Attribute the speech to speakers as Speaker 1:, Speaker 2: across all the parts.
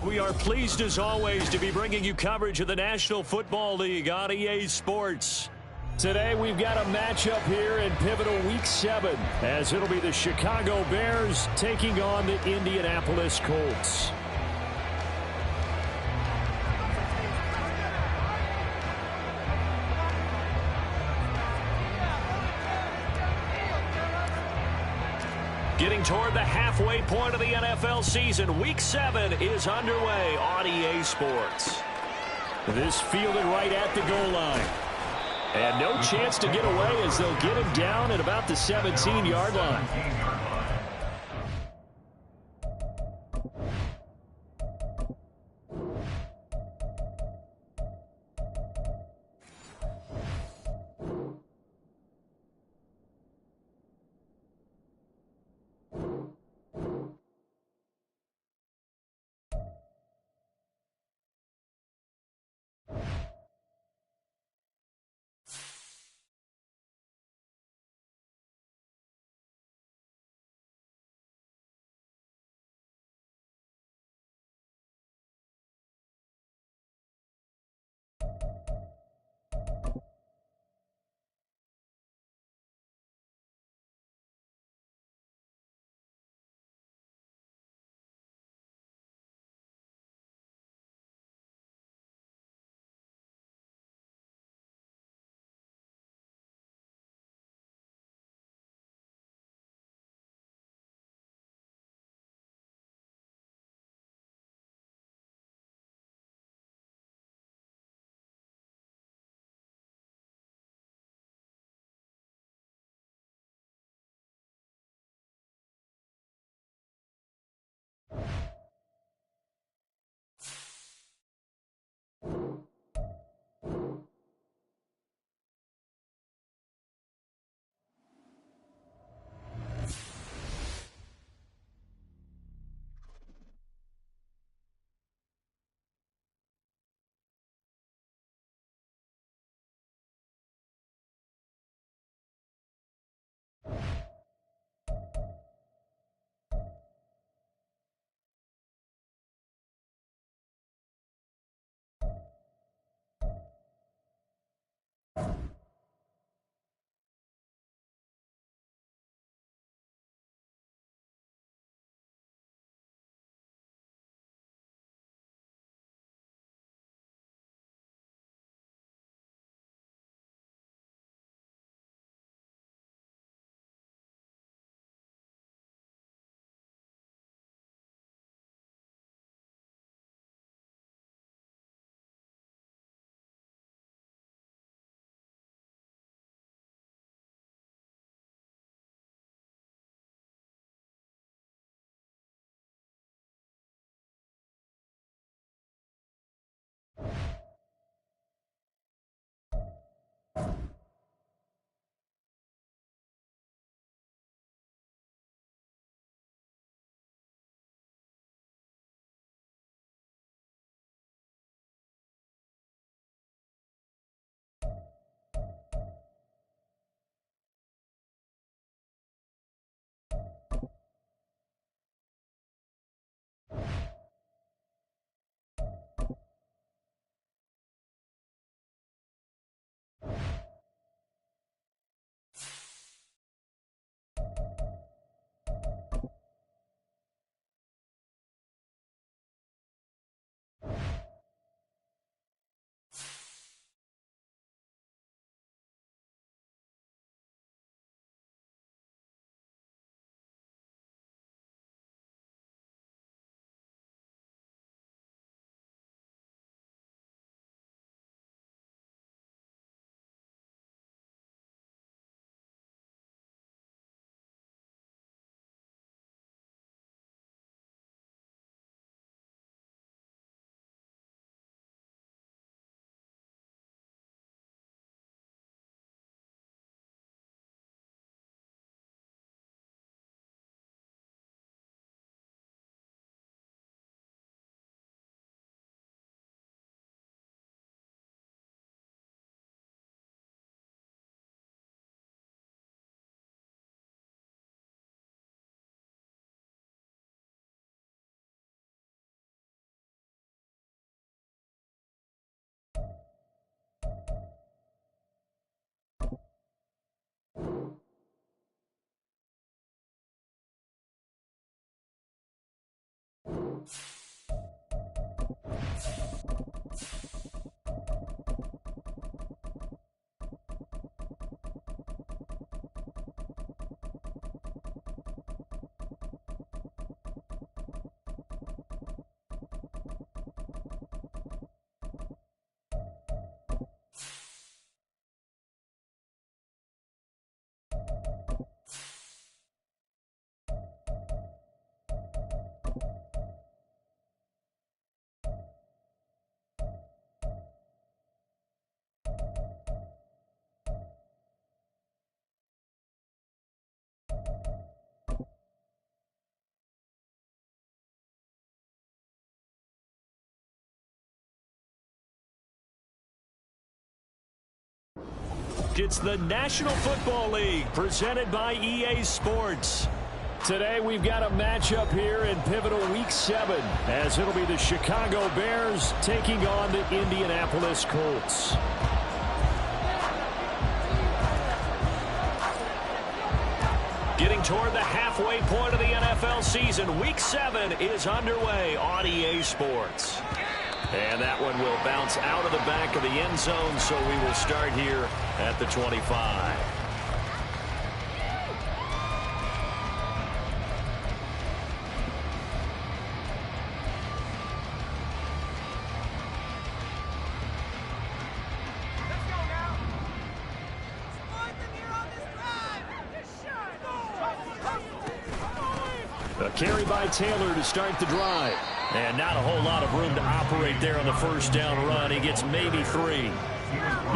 Speaker 1: We are pleased as always to be bringing you coverage of the National Football League on EA Sports. Today we've got a matchup here in pivotal Week 7 as it'll be the Chicago Bears taking on the Indianapolis Colts. Getting toward the halfway point of the NFL season, Week 7 is underway on EA Sports. This fielded right at the goal line. And no chance to get away as they'll get him down at about the 17-yard line. It's the National Football League presented by EA Sports. Today we've got a matchup here in pivotal Week 7 as it'll be the Chicago Bears taking on the Indianapolis Colts. Getting toward the halfway point of the NFL season, Week 7 is underway on EA Sports. And that one will bounce out of the back of the end zone, so we will start here at the 25. A carry by Taylor to start the drive. And not a whole lot of room to operate there on the first down run. He gets maybe 3.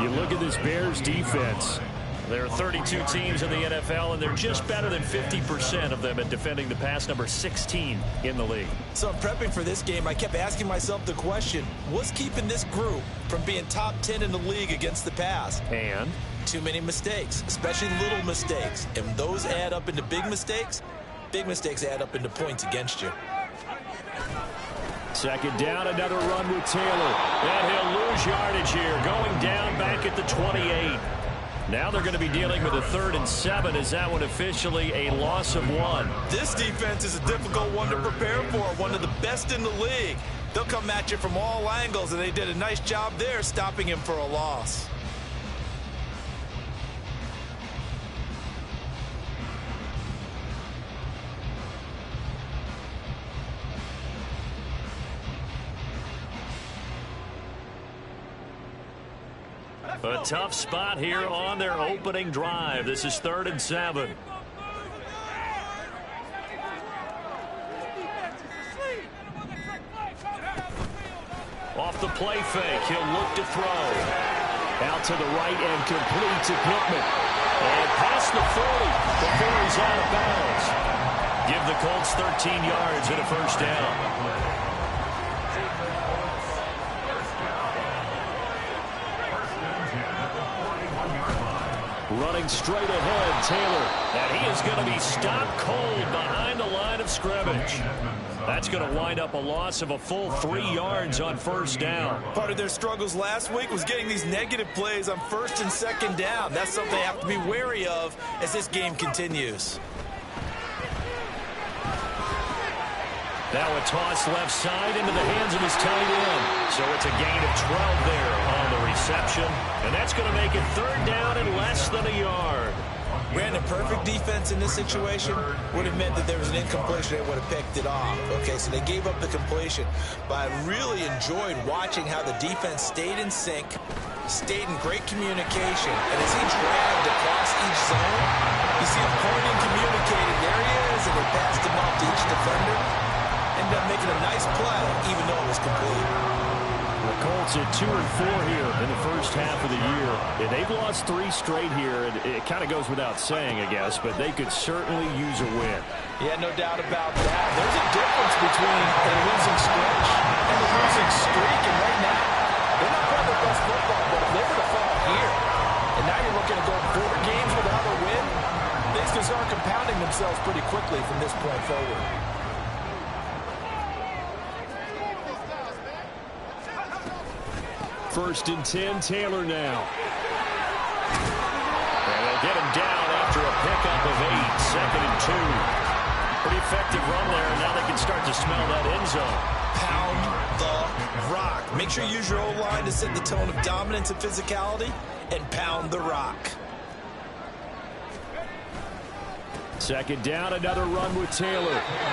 Speaker 1: You look at this Bears defense. There are 32 teams in the NFL, and they're just better than 50% of them at defending the pass, number 16 in the league.
Speaker 2: So I'm prepping for this game. I kept asking myself the question, what's keeping this group from being top 10 in the league against the pass?
Speaker 1: And?
Speaker 2: Too many mistakes, especially little mistakes. And those add up into big mistakes. Big mistakes add up into points against you.
Speaker 1: Second down, another run with Taylor. And he'll lose yardage here, going down back at the 28. Now they're going to be dealing with a 3rd and 7. Is that one officially a loss of 1?
Speaker 2: This defense is a difficult one to prepare for, one of the best in the league. They'll come at you from all angles, and they did a nice job there stopping him for a loss.
Speaker 1: A tough spot here on their opening drive. This is 3rd and 7. Off the play fake, he'll look to throw. Out to the right and complete to Pittman. And past the 40 before he's out of bounds. Give the Colts 13 yards and a first down. Running straight ahead, Taylor. And he is going to be stopped cold behind the line of scrimmage. That's going to wind up a loss of a full 3 yards on first down.
Speaker 2: Part of their struggles last week was getting these negative plays on 1st and 2nd down. That's something they have to be wary of as this game continues.
Speaker 1: Now a toss left side into the hands of his tight end. So it's a gain of 12 there on the reception. And that's going to make it 3rd down and less than a yard.
Speaker 2: Brandon, perfect defense in this situation would have meant that there was an incompletion. They would have picked it off. Okay, so they gave up the completion. But I really enjoyed watching how the defense stayed in sync, stayed in great communication. And as he dragged across each zone, you see him pointing, communicating. There he is, and they passed him off to each defender. Ended up making a nice play, even though it was complete.
Speaker 1: The Colts at 2-4 here in the first half of the year. And they've lost 3 straight here. And it kind of goes without saying, I guess, but they could certainly use a win.
Speaker 2: Yeah, no doubt about that. There's a difference between a losing stretch and a losing streak. And right now, they're not playing their best football, but if they're going to fall here, and now you're looking to go 4 games without a win, things can start compounding themselves pretty quickly from this point forward.
Speaker 1: 1st and 10, Taylor now. And they'll get him down after a pickup of 8, 2nd and 2. Pretty effective run there, and now they can start to smell that end zone.
Speaker 2: Pound the rock. Make sure you use your O-line to set the tone of dominance and physicality, and pound the rock.
Speaker 1: 2nd down, another run with Taylor.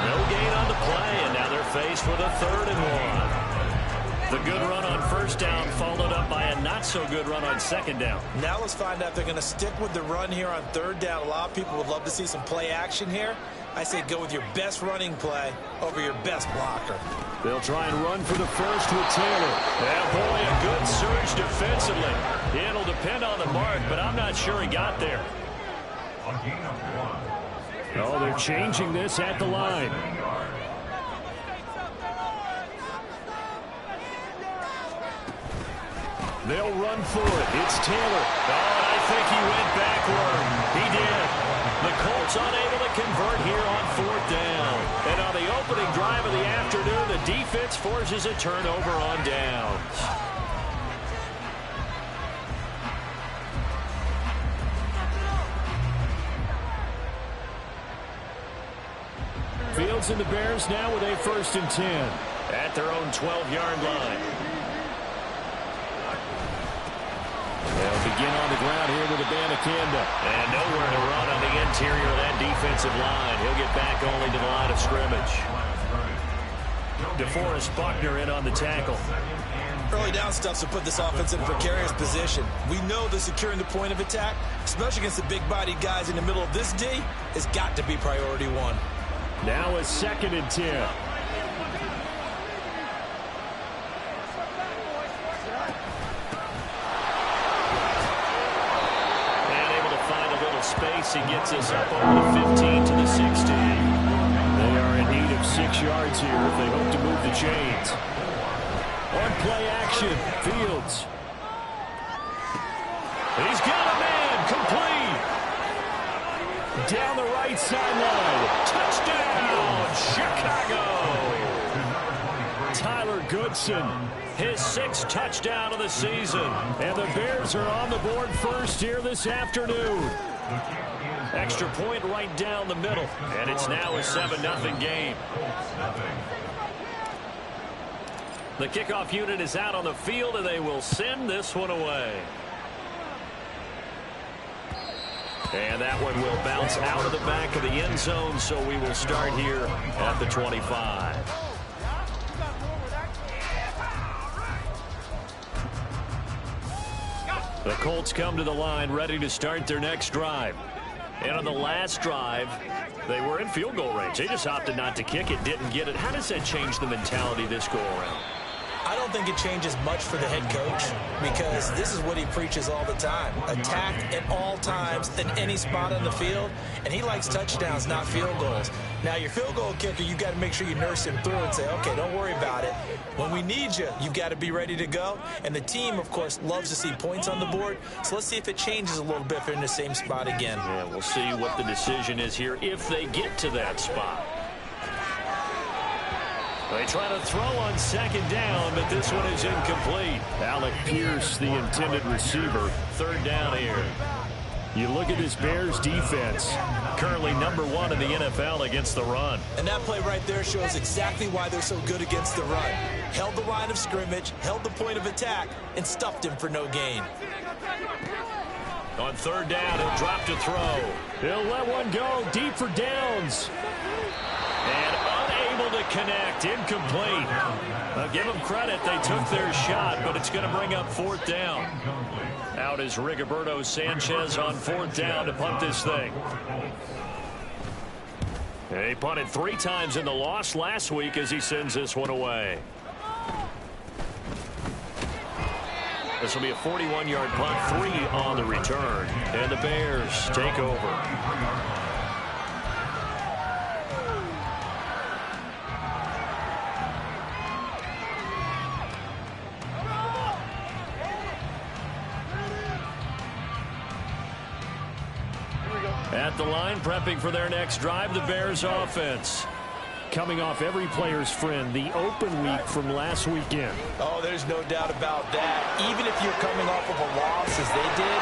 Speaker 1: No gain on the play, and now they're faced with a 3rd and 1. The good run on first down followed up by a not-so-good run on 2nd down.
Speaker 2: Now let's find out if they're going to stick with the run here on 3rd down. A lot of people would love to see some play action here. I say go with your best running play over your best blocker.
Speaker 1: They'll try and run for the first with Taylor. And boy, a good surge defensively. It'll depend on the mark, but I'm not sure he got there. Oh, they're changing this at the line. They'll run for it. It's Taylor. Oh, I think he went backward. He did. The Colts unable to convert here on 4th down. And on the opening drive of the afternoon, the defense forces a turnover on downs. Fields and the Bears now with a 1st and 10 at their own 12-yard line. They'll begin on the ground here with Abanikanda. And nowhere to run on the interior of that defensive line. He'll get back only to the line of scrimmage. DeForest Buckner in on the tackle.
Speaker 2: Early down stuffs will put this offense in a precarious position. We know that securing the point of attack, especially against the big-bodied guys in the middle of this D, has got to be priority one.
Speaker 1: Now a 2nd and 10. And able to find a little space. He gets us up over the 15 to the 16. They are in need of 6 yards here if they hope to move the chains. On play action, Fields. He's got a man, complete. Down the right sideline. Touchdown, Chicago. Tyler Goodson, his 6th touchdown of the season. And the Bears are on the board first here this afternoon. Extra point right down the middle. And it's now a 7-0 game. The kickoff unit is out on the field, and they will send this one away. And that one will bounce out of the back of the end zone, so we will start here at the 25. The Colts come to the line ready to start their next drive. And on the last drive, they were in field goal range. They just opted not to kick it, didn't get it. How does that change the mentality this go around?
Speaker 2: I don't think it changes much for the head coach because this is what he preaches all the time. Attack at all times in any spot on the field, and he likes touchdowns, not field goals. Now, your field goal kicker, you've got to make sure you nurse him through and say, okay, don't worry about it. When we need you, you've got to be ready to go. And the team, of course, loves to see points on the board. So let's see if it changes a little bit if they're in the same spot again.
Speaker 1: Yeah, we'll see what the decision is here if they get to that spot. They try to throw on 2nd down, but this one is incomplete. Alec Pierce, the intended receiver. 3rd down here. You look at this Bears defense, currently #1 in the NFL against the run.
Speaker 2: And that play right there shows exactly why they're so good against the run. Held the line of scrimmage, held the point of attack, and stuffed him for no gain.
Speaker 1: On 3rd down, he'll drop to throw. He'll let one go deep for downs. And unable to connect, incomplete. Give them credit, they took their shot, but it's going to bring up 4th down. Out is Rigoberto Sanchez on 4th down to punt this thing. He punted 3 times in the loss last week as he sends this one away. This will be a 41-yard punt, 3 on the return. And the Bears take over. At the line, prepping for their next drive, the Bears offense. Coming off every player's friend, the open week from last weekend.
Speaker 2: Oh, there's no doubt about that. Even if you're coming off of a loss as they did,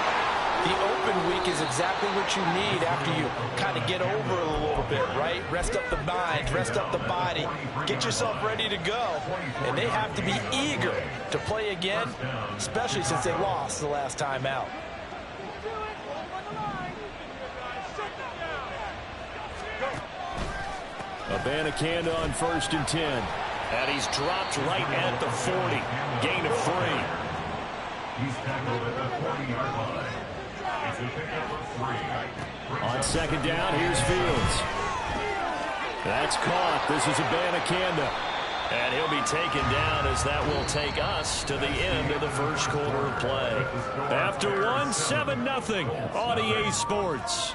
Speaker 2: the open week is exactly what you need after you kind of get over it a little bit, right? Rest up the mind, rest up the body, get yourself ready to go. And they have to be eager to play again, especially since they lost the last time out.
Speaker 1: Abanikanda on 1st and 10. And he's dropped right at the 40. Gain of 3. On 2nd down, here's Fields. That's caught. This is Abanikanda. And he'll be taken down as that will take us to the end of the first quarter of play. After 7-0 on EA Sports.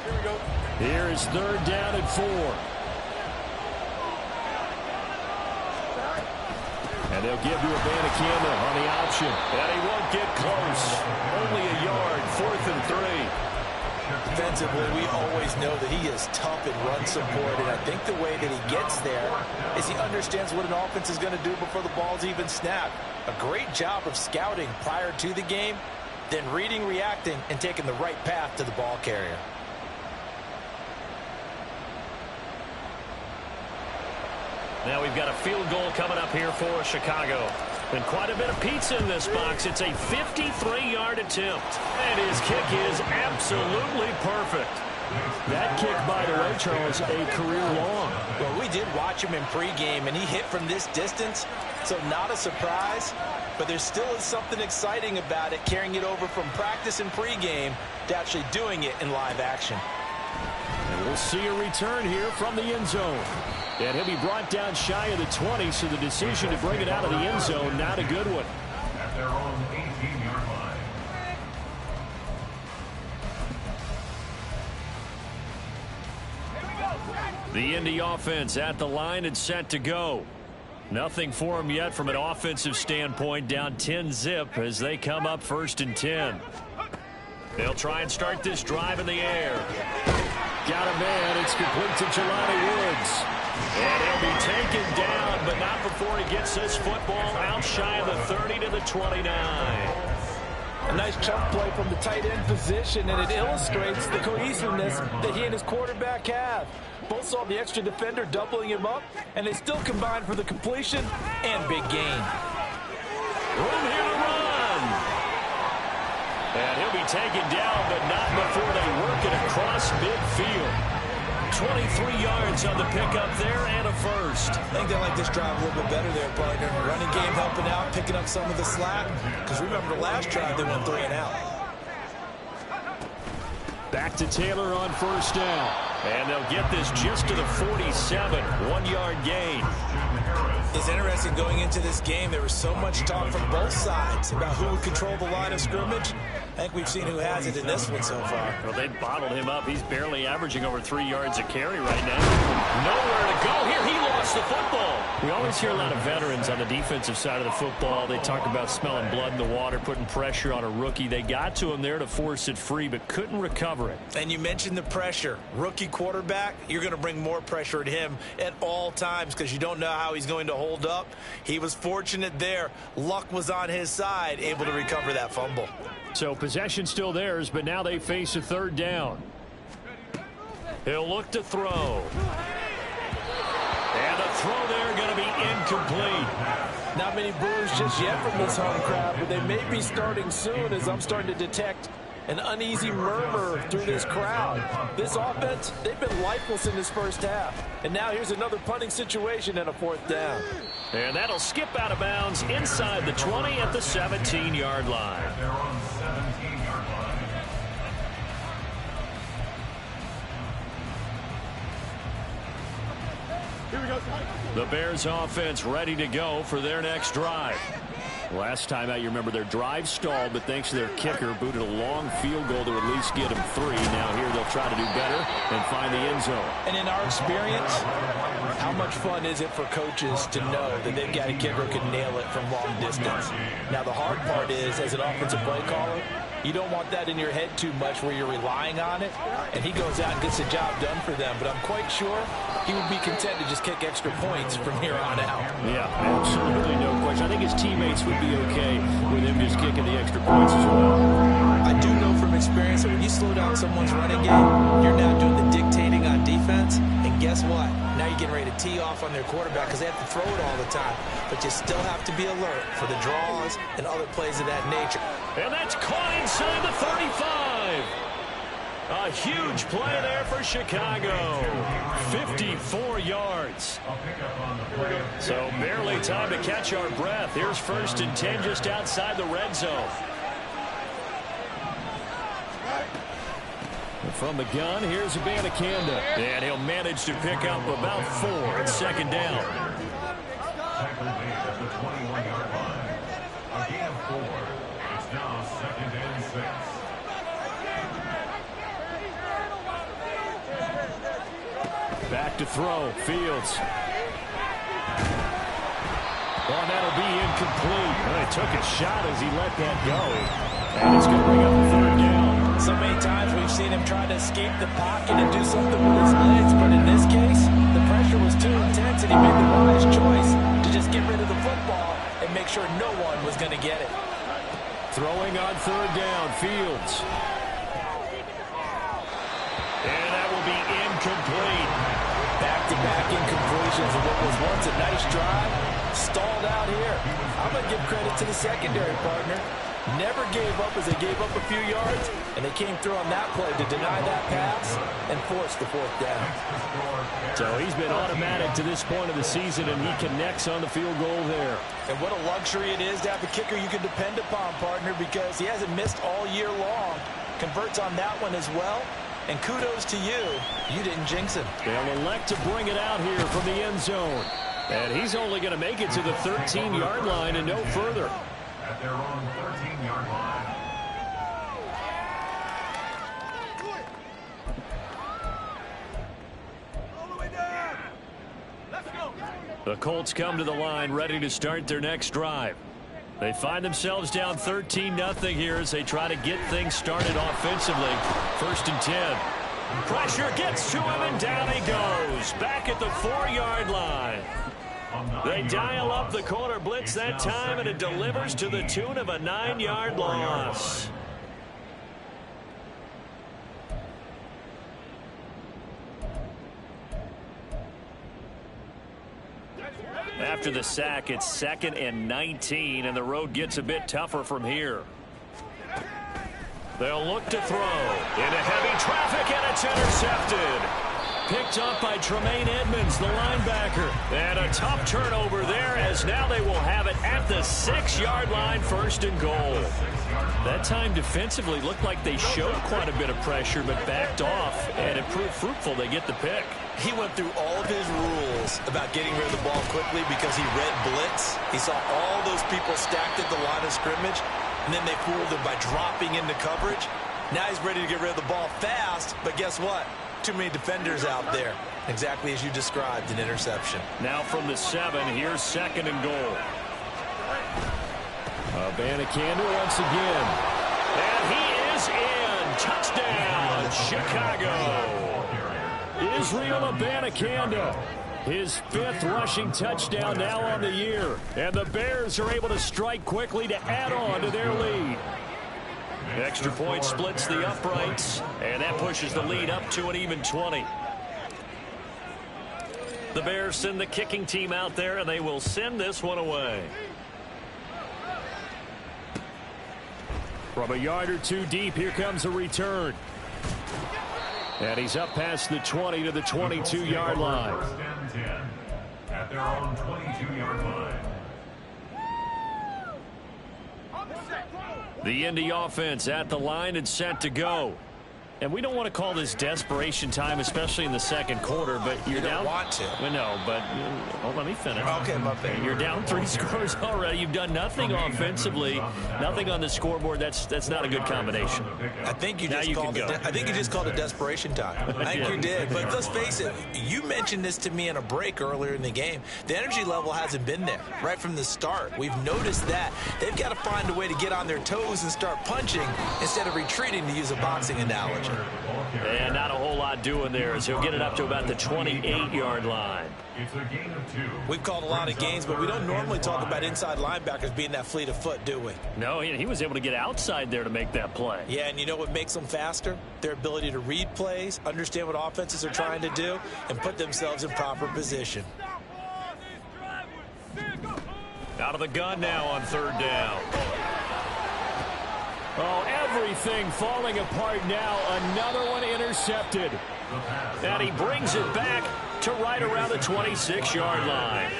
Speaker 3: Here we go.
Speaker 1: Here is 3rd down and 4. And they'll give to M24 on the option. And he won't get close. Only a yard, 4th and 3.
Speaker 2: Defensively, we always know that he is tough in run support, and I think the way that he gets there is he understands what an offense is going to do before the ball's even snapped. A great job of scouting prior to the game, then reading, reacting, and taking the right path to the ball carrier.
Speaker 1: Now we've got a field goal coming up here for Chicago. And quite a bit of pizza in this box. It's a 53-yard attempt. And his kick is absolutely perfect. That kick, by the way, Charles, a career long.
Speaker 2: Well, we did watch him in pregame, and he hit from this distance, so not a surprise. But there still is something exciting about it, carrying it over from practice and pregame to actually doing it in live action.
Speaker 1: And we'll see a return here from the end zone. And he'll be brought down shy of the 20, so the decision to bring it out of the end zone, not a good one.
Speaker 3: At their own 18-yard line.
Speaker 1: The Indy offense at the line and set to go. Nothing for them yet from an offensive standpoint, down 10-zip as they come up 1st and 10. They'll try and start this drive in the air. Got a man. It's complete to Jelani Woods. And he'll be taken down, but not before he gets this football out shy of the 30 to the 29.
Speaker 4: A nice chunk play from the tight end position, and it illustrates the cohesiveness that he and his quarterback have. Both saw the extra defender doubling him up, and they still combined for the completion and big gain.
Speaker 1: Room here to run. And he'll be taken down, but not before they work it across midfield. 23 yards on the pickup there and a first.
Speaker 2: I think they like this drive a little bit better there, partner. Running game helping out, picking up some of the slack. Because remember the last drive, they went 3 and out.
Speaker 1: Back to Taylor on 1st down. And they'll get this just to the 47. 1-yard gain.
Speaker 2: It's interesting going into this game. There was so much talk from both sides about who would control the line of scrimmage. I think we've seen who has it in this one so far.
Speaker 1: Well, they bottled him up. He's barely averaging over 3 yards a carry right now. Nowhere to go here. He lost the football. We always hear a lot of veterans on the defensive side of the football. They talk about smelling blood in the water, putting pressure on a rookie. They got to him there to force it free, but couldn't recover it.
Speaker 2: And you mentioned the pressure. Rookie quarterback, you're going to bring more pressure at him at all times because you don't know how he's going to hold up. He was fortunate there. Luck was on his side, able to recover that fumble.
Speaker 1: So possession still theirs, but now they face a 3rd down. He'll look to throw. And the throw there going to be incomplete.
Speaker 4: Not many boos just yet from this home crowd, but they may be starting soon as I'm starting to detect an uneasy murmur through this crowd. This offense, they've been lifeless in this first half. And now here's another punting situation and a 4th down.
Speaker 1: And that'll skip out of bounds inside the 20 at the 17-yard line.
Speaker 3: They're on 17-yard line.
Speaker 4: Here we go.
Speaker 1: The Bears offense ready to go for their next drive. Last time out, you remember their drive stalled, but thanks to their kicker, booted a long field goal to at least get them 3. Now here they'll try to do better and find the end zone.
Speaker 4: And in our experience, how much fun is it for coaches to know that they've got a kicker who can nail it from long distance? Now the hard part is, as an offensive play caller, you don't want that in your head too much where you're relying on it, and he goes out and gets the job done for them. But I'm quite sure he would be content to just kick extra points from here on out.
Speaker 1: Yeah, absolutely no question. I think his teammates would be okay with him just kicking the extra points as well.
Speaker 2: I do know from experience that when you slow down someone's running game, you're now doing the dictating on defense, and guess what? Now you're getting ready to tee off on their quarterback because they have to throw it all the time. But you still have to be alert for the draws and other plays of that nature.
Speaker 1: And that's caught inside the 35. A huge play there for Chicago. 54 yards. So barely time to catch our breath. Here's 1st and 10 just outside the red zone. From the gun, here's M24. And he'll manage to pick up about 4 at 2nd down.
Speaker 3: Tackle made at the 21-yard line. A gain of 4. It's now 2nd and 6.
Speaker 1: Back to throw. Fields. Oh, and that'll be incomplete. Well, he took a shot as he let that go. And it's going to bring up a third down.
Speaker 4: So many times we've seen him try to escape the pocket and do something with his legs, but in this case, the pressure was too intense and he made the wise choice to just get rid of the football and make sure no one was going to get it.
Speaker 1: Throwing on third down. Fields. And that will be incomplete.
Speaker 4: Back-to-back incompletions of what was once a nice drive. Stalled out here. I'm going to give credit to the secondary partner. Never gave up as they gave up a few yards, and they came through on that play to deny that pass and force the fourth down.
Speaker 1: So he's been automatic to this point of the season, and he connects on the field goal there.
Speaker 4: And what a luxury it is to have a kicker you can depend upon, partner, because he hasn't missed all year long. Converts on that one as well. And kudos to you. You didn't jinx him.
Speaker 1: They'll elect to bring it out here from the end zone. And he's only going to make it to the 13-yard line and no further.
Speaker 3: At their own 13-yard line.
Speaker 1: The Colts come to the line ready to start their next drive. They find themselves down 13-0 here as they try to get things started offensively. 1st and 10. Pressure gets to him, and down he goes. Back at the 4-yard line. They dial up the corner blitz that time, and it delivers to the tune of a 9-yard loss. After the sack, it's 2nd and 19, and the road gets a bit tougher from here. They'll look to throw into heavy traffic, and it's intercepted. Picked up by Tremaine Edmonds, the linebacker. And a tough turnover there, as now they will have it at the 6-yard line, 1st and goal. That time defensively looked like they showed quite a bit of pressure, but backed off, and it proved fruitful. They get the pick.
Speaker 2: He went through all of his rules about getting rid of the ball quickly because he read blitz. He saw all those people stacked at the line of scrimmage, and then they fooled him by dropping into coverage. Now he's ready to get rid of the ball fast, but guess what? Too many defenders out there. Exactly as you described, an interception.
Speaker 1: Now from the 7, here's 2nd and goal. Abanikanda once again. And he is in. Touchdown, Chicago. Israel Abanikanda. His 5th rushing touchdown now on the year. And the Bears are able to strike quickly to add on to their lead. Extra point splits the uprights, and that pushes the lead up to an even 20. The Bears send the kicking team out there, and they will send this one away. From a yard or two deep, here comes a return. And he's up past the 20 to the 22-yard line.
Speaker 3: 1st and 10 at their own 22-yard line.
Speaker 1: The Indy offense at the line and set to go. And we don't want to call this desperation time, especially in the 2nd quarter, but you're down.
Speaker 2: You don't want to.
Speaker 1: Well, no, but let me finish.
Speaker 2: Okay, my bad.
Speaker 1: You're down 3 scores already. You've done nothing offensively, nothing on the scoreboard. That's not a good combination.
Speaker 2: I think you just called it desperation time. I think you did. But let's face it, you mentioned this to me in a break earlier in the game. The energy level hasn't been there right from the start. We've noticed that. They've got to find a way to get on their toes and start punching instead of retreating, to use a boxing analogy.
Speaker 1: And not a whole lot doing there, as he'll get it up to about the 28-yard line.
Speaker 3: It's a gain of 2.
Speaker 2: We've called a lot of games, but we don't normally talk about inside linebackers being that fleet of foot, do we?
Speaker 1: No, he was able to get outside there to make that play.
Speaker 2: Yeah, and you know what makes them faster? Their ability to read plays, understand what offenses are trying to do, and put themselves in proper position.
Speaker 1: Out of the gun now on 3rd down. Oh, everything falling apart now. Another one intercepted. And he brings it back to right around the 26-yard line.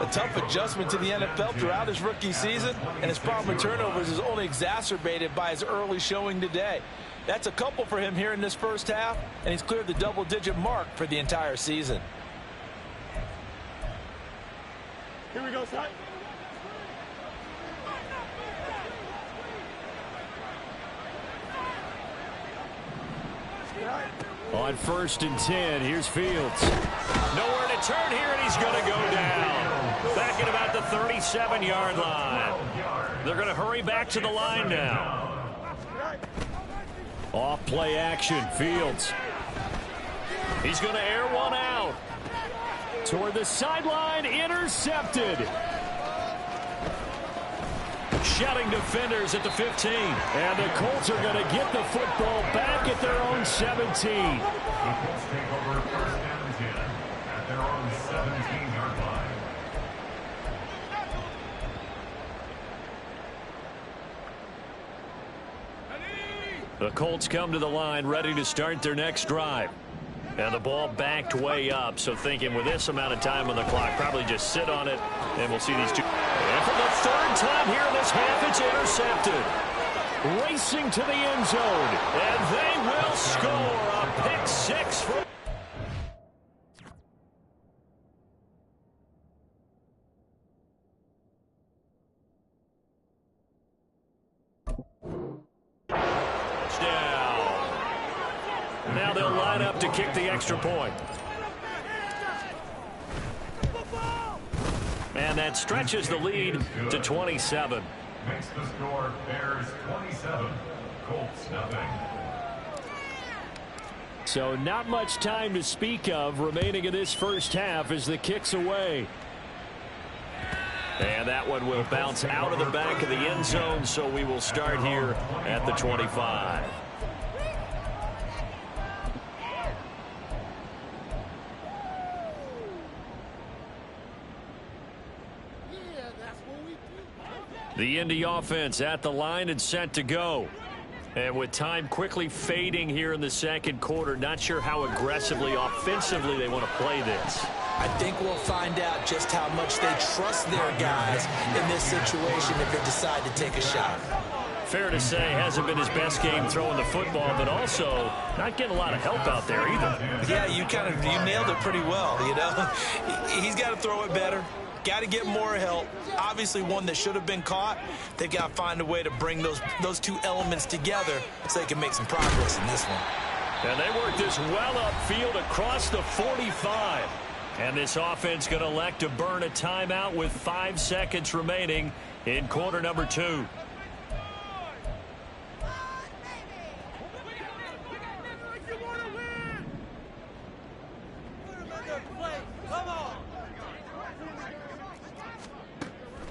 Speaker 4: A tough adjustment to the NFL throughout his rookie season, and his problem with turnovers is only exacerbated by his early showing today. That's a couple for him here in this 1st half, and he's cleared the double-digit mark for the entire season.
Speaker 5: Here we go, son.
Speaker 1: on 1st and 10. Here's Fields. Nowhere to turn here, and he's going to go down. Back at about the 37-yard line. They're going to hurry back to the line now. Off play action, Fields. He's going to air one out. Toward the sideline, intercepted. Shutting defenders at the 15. And the Colts are going to get the football back at their own 17.
Speaker 3: The Colts take over 1st and 10 at their own 17-yard line.
Speaker 1: The Colts come to the line ready to start their next drive. And the ball backed way up, so thinking with this amount of time on the clock, probably just sit on it, and we'll see these two. And for the 3rd time here in this half, it's intercepted. Racing to the end zone, and they will score a pick 6 for. Now they'll line up to kick the extra point. And that stretches the lead to 27.
Speaker 3: Makes the score Bears 27, Colts nothing.
Speaker 1: So not much time to speak of remaining in this first half as the kick's away. And that one will bounce out of the back of the end zone, so we will start here at the 25. The Indy offense at the line and set to go. And with time quickly fading here in the second quarter, not sure how aggressively, offensively they want to play this.
Speaker 2: I think we'll find out just how much they trust their guys in this situation if they decide to take a shot.
Speaker 1: Fair to say, hasn't been his best game throwing the football, but also not getting a lot of help out there either.
Speaker 2: Yeah, you nailed it pretty well, you know. He's got to throw it better. Got to get more help. Obviously one that should have been caught. They've got to find a way to bring those two elements together so they can make some progress in this one.
Speaker 1: And they work this well upfield across the 45. And this offense going to elect to burn a timeout with 5 seconds remaining in quarter number 2.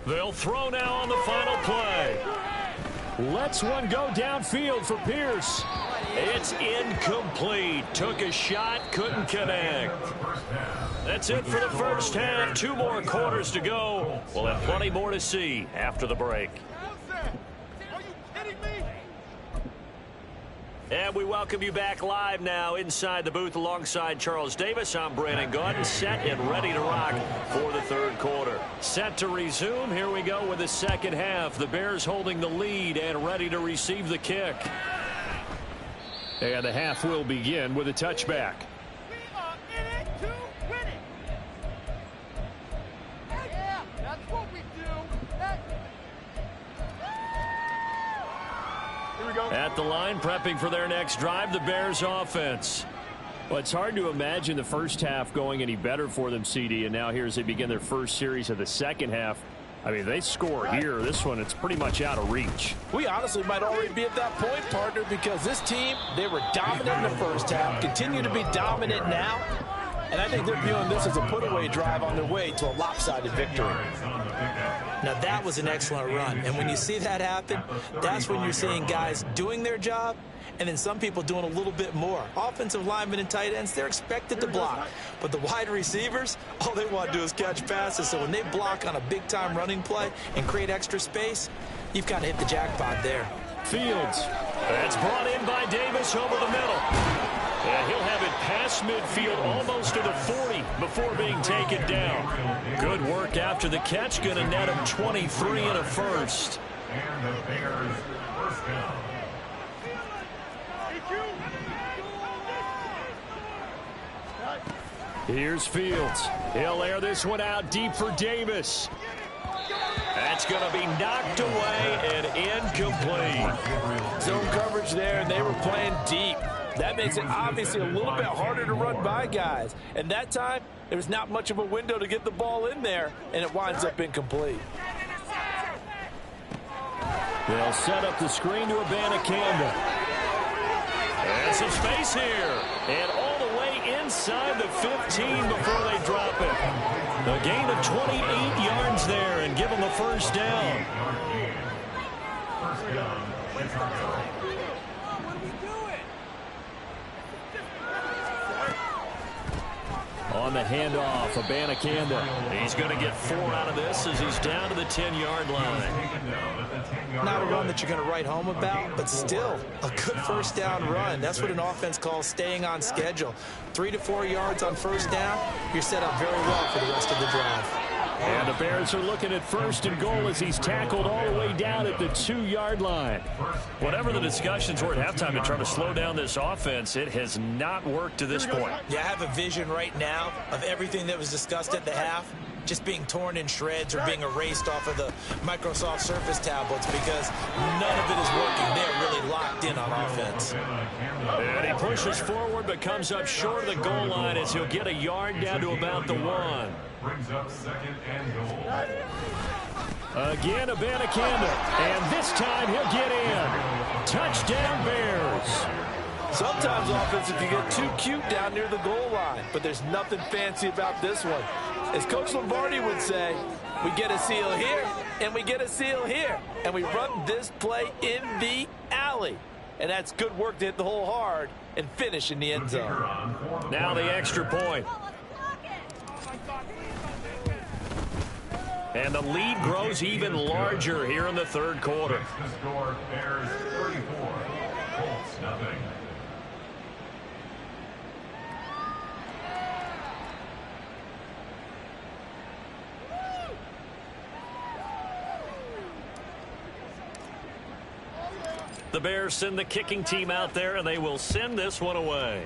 Speaker 1: They'll throw now on the final play. Lets one go downfield for Pierce. It's incomplete. Took a shot, couldn't connect. That's it for the first half. 2 more quarters to go. We'll have plenty more to see after the break. And we welcome you back live now inside the booth alongside Charles Davis. I'm Brandon Gaudin, set and ready to rock for the 3rd quarter. Set to resume. Here we go with the second half. The Bears holding the lead and ready to receive the kick. And the half will begin with a touchback.
Speaker 5: We are in it to win it. Yeah, that's what we do. Here we go.
Speaker 1: At the line, prepping for their next drive, the Bears offense. Well, it's hard to imagine the first half going any better for them, CD, and now here as they begin their first series of the second half. I mean, they score here. This one, it's pretty much out of reach.
Speaker 4: We honestly might already be at that point, partner, because this team, they were dominant in the first half, continue to be dominant now, and I think they're viewing this as a put-away drive on their way to a lopsided victory.
Speaker 2: Now, that was an excellent run, and when you see that happen, that's when you're seeing guys doing their job, and then some people doing a little bit more. Offensive linemen and tight ends, they're expected to block. But the wide receivers, all they want to do is catch passes. So when they block on a big-time running play and create extra space, you've kind of hit the jackpot there.
Speaker 1: Fields. That's brought in by Davis over the middle. And he'll have it past midfield almost to the 40 before being taken down. Good work after the catch. Going to net him 23 and a first.
Speaker 3: And the Bears first down.
Speaker 1: Here's Fields. He'll air this one out deep for Davis. That's going to be knocked away and incomplete.
Speaker 4: Zone coverage there, and they were playing deep. That makes it obviously a little bit harder to run by guys. And that time, there's not much of a window to get the ball in there, and it winds up incomplete.
Speaker 1: They'll set up the screen to Abanikanda. And some space here. And all the way inside the 15 before they drop it. A gain of 28 yards there and give them the first down.
Speaker 3: First down, Chicago.
Speaker 1: On the handoff, Abanikanda. He's going to get 4 out of this as he's down to the 10-yard line.
Speaker 2: Not a run that you're going to write home about, but still a good first down run. That's what an offense calls staying on schedule. 3 to 4 yards on first down, you're set up very well for the rest of the drive.
Speaker 1: And the Bears are looking at 1st and goal as he's tackled all the way down at the 2-yard line. Whatever the discussions were at halftime to try to slow down this offense, it has not worked to this point.
Speaker 2: Yeah, I have a vision right now of everything that was discussed at the half just being torn in shreds or being erased off of the Microsoft Surface tablets because none of it is working. They're really locked in on offense.
Speaker 1: And he pushes forward but comes up short of the goal line as he'll get a yard down to about the 1.
Speaker 3: Brings up 2nd and goal.
Speaker 1: Again, Abanikanda. And this time he'll get in. Touchdown, Bears.
Speaker 4: Sometimes offenses can get too cute down near the goal line, but there's nothing fancy about this one. As Coach Lombardi would say, we get a seal here, and we get a seal here, and we run this play in the alley. And that's good work to hit the hole hard and finish in the end zone.
Speaker 1: Now the extra point. And the lead grows even larger here in the 3rd quarter.
Speaker 3: The score, Bears 34, Colts nothing.
Speaker 1: The Bears send the kicking team out there, and they will send this one away.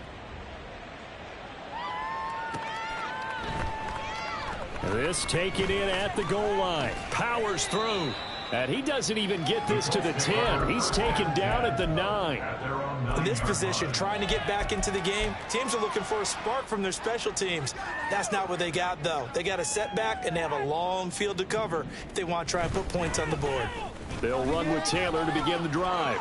Speaker 1: This taken in at the goal line. Powers through. And he doesn't even get this to the 10. He's taken down at the 9.
Speaker 2: In this position, trying to get back into the game, teams are looking for a spark from their special teams. That's not what they got, though. They got a setback, and they have a long field to cover if they want to try and put points on the board.
Speaker 1: They'll run with Taylor to begin the drive.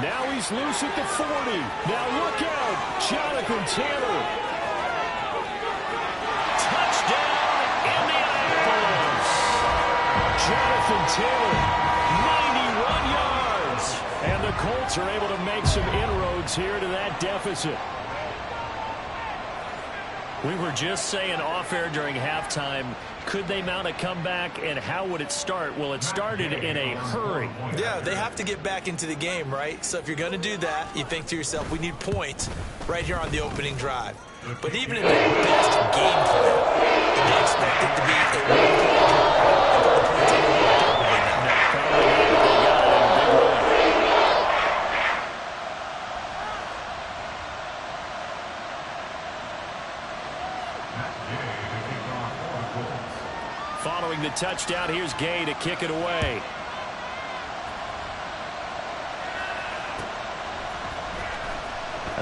Speaker 1: Now he's loose at the 40. Now look out, Jonathan Taylor. Touchdown, Indianapolis. Jonathan Taylor, 91 yards. And the Colts are able to make some inroads here to that deficit. We were just saying off-air during halftime, could they mount a comeback, and how would it start? Well, it started in a hurry.
Speaker 2: Yeah, they have to get back into the game, right? So if you're going to do that, you think to yourself, we need points right here on the opening drive. But even in the best game plan, they expect it to be a one-point
Speaker 1: Following the touchdown, here's Gay to kick it away.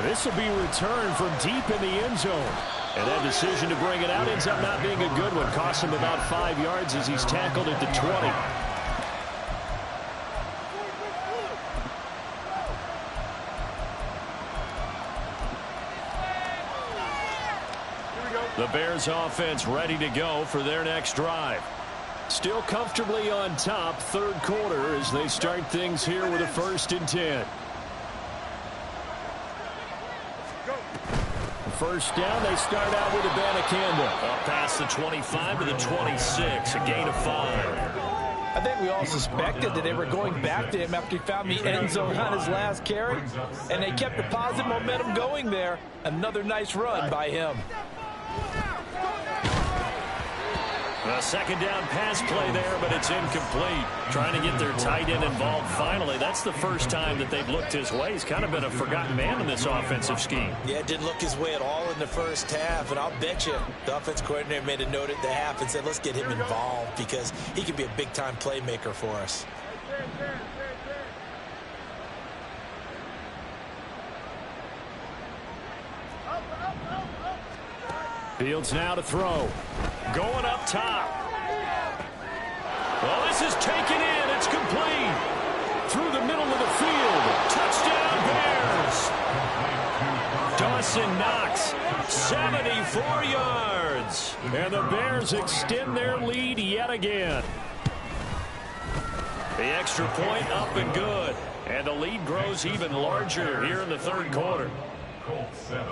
Speaker 1: This will be returned from deep in the end zone. And that decision to bring it out ends up not being a good one. Costs him about 5 yards as he's tackled at the 20. The Bears offense ready to go for their next drive. Still comfortably on top, 3rd quarter as they start things here with a 1st and 10. First down, they start out with Abanikanda. Up past the 25 to the 26, a gain of 5.
Speaker 4: I think we all suspected that they were going back to him after he found the end zone on his last carry, and they kept the positive momentum going there. Another nice run by him.
Speaker 1: A 2nd down pass play there, but it's incomplete. Trying to get their tight end involved finally. That's the first time that they've looked his way. He's kind of been a forgotten man in this offensive scheme.
Speaker 2: Yeah, it didn't look his way at all in the first half, and I'll bet you the offense coordinator made a note at the half and said, let's get him involved because he could be a big-time playmaker for us.
Speaker 1: Fields now to throw. Going up top. Well, this is taken in. It's complete. Through the middle of the field. Touchdown, Bears. Dawson Knox, 74 yards. And the Bears extend their lead yet again. The extra point up and good. And the lead grows even larger here in the third quarter.
Speaker 3: Colts 7.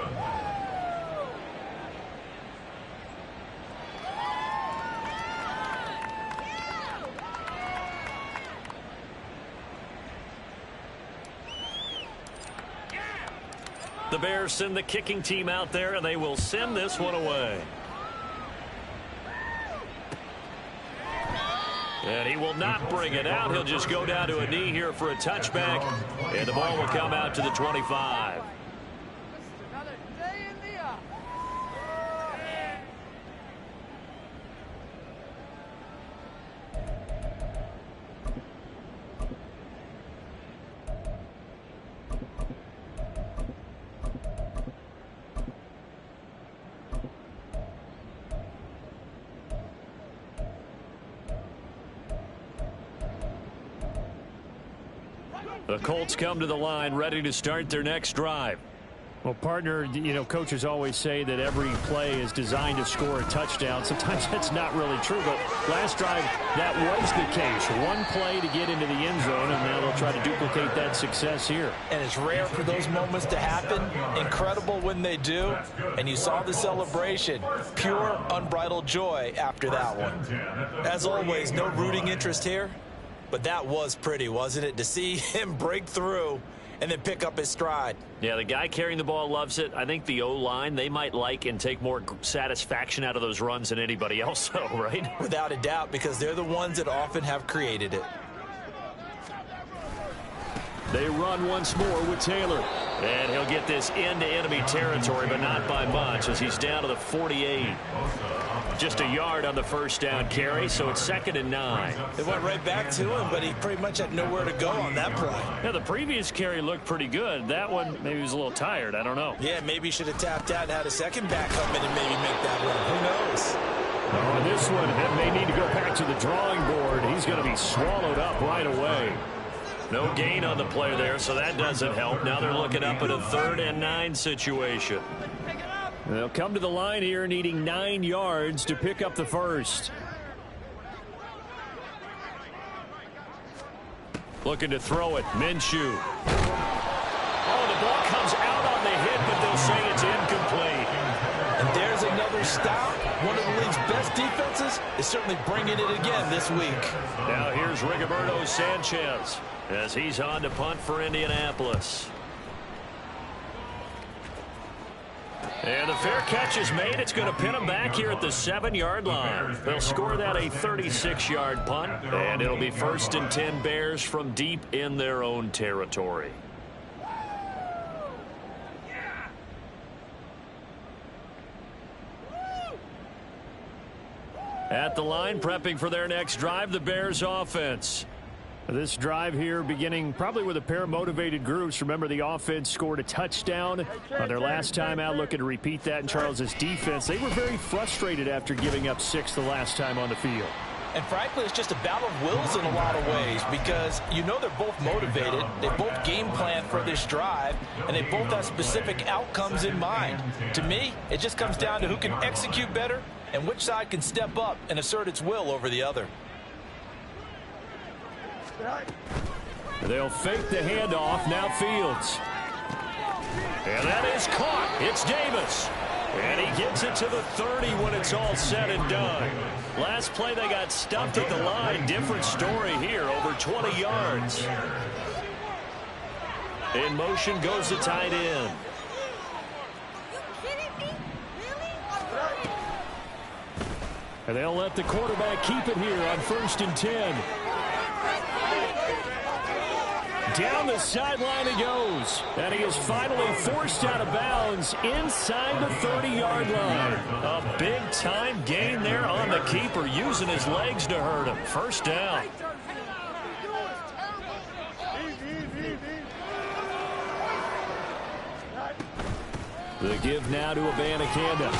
Speaker 1: The Bears send the kicking team out there, and they will send this one away. And he will not bring it out. He'll just go down to a knee here for a touchback. And the ball will come out to the 25.
Speaker 5: Another day in the office.
Speaker 1: The Colts come to the line ready to start their next drive.
Speaker 6: Well, partner, you know, coaches always say that every play is designed to score a touchdown. Sometimes that's not really true, but last drive, that was the case. One play to get into the end zone, and now they'll try to duplicate that success here.
Speaker 4: And it's rare for those moments to happen. Incredible when they do. And you saw the celebration. Pure, unbridled joy after that one.
Speaker 2: As always, no rooting interest here. But that was pretty, wasn't it? To see him break through and then pick up his stride.
Speaker 1: Yeah, the guy carrying the ball loves it. I think the O-line, they might like and take more satisfaction out of those runs than anybody else, though, right?
Speaker 2: Without a doubt, because they're the ones that often have created it.
Speaker 1: They run once more with Taylor. And he'll get this into enemy territory, but not by much as he's down to the 48. Just a yard on the first down carry, so it's 2nd and 9.
Speaker 2: It went right back to him, but he pretty much had nowhere to go on that play.
Speaker 6: Yeah, the previous carry looked pretty good. That one, maybe he was a little tired. I don't know.
Speaker 2: Yeah, maybe he should have tapped out and had a second back come in and maybe make that run. Who knows?
Speaker 6: Oh, this one, it may need to go back to the drawing board. He's going to be swallowed up right away.
Speaker 1: No gain on the play there, so that doesn't help. Now they're looking up at a 3rd and 9 situation.
Speaker 6: They'll come to the line here needing 9 yards to pick up the first.
Speaker 1: Looking to throw it. Minshew. Oh, the ball comes out on the hit, but they'll say it's incomplete.
Speaker 2: And there's another stop. One of the league's best defenses is certainly bringing it again this week.
Speaker 1: Now here's Rigoberto Sanchez as he's on to punt for Indianapolis. And the fair catch is made. It's going to pin him back here at the 7-yard line. They'll score that a 36-yard punt, and it'll be 1st and 10 Bears from deep in their own territory. At the line, prepping for their next drive, the Bears offense.
Speaker 6: This drive here beginning probably with a pair of motivated groups. Remember, the offense scored a touchdown on their last time out, looking to repeat that in Charles's defense. They were very frustrated after giving up 6 the last time on the field.
Speaker 4: And frankly, it's just a battle of wills in a lot of ways because you know they're both motivated. They both game plan for this drive, and they both have specific outcomes in mind. To me, it just comes down to who can execute better and which side can step up and assert its will over the other.
Speaker 6: They'll fake the handoff. Now Fields.
Speaker 1: And that is caught. It's Davis. And he gets it to the 30 when it's all said and done. Last play they got stuffed at the line. Different story here. Over 20 yards. In motion goes the tight end.
Speaker 6: And they'll let the quarterback keep it here on 1st and 10. Down the sideline he goes. And he is finally forced out of bounds inside the 30-yard line.
Speaker 1: A big-time gain there on the keeper, using his legs to hurt him. First down.
Speaker 6: The give now to Abanikanda.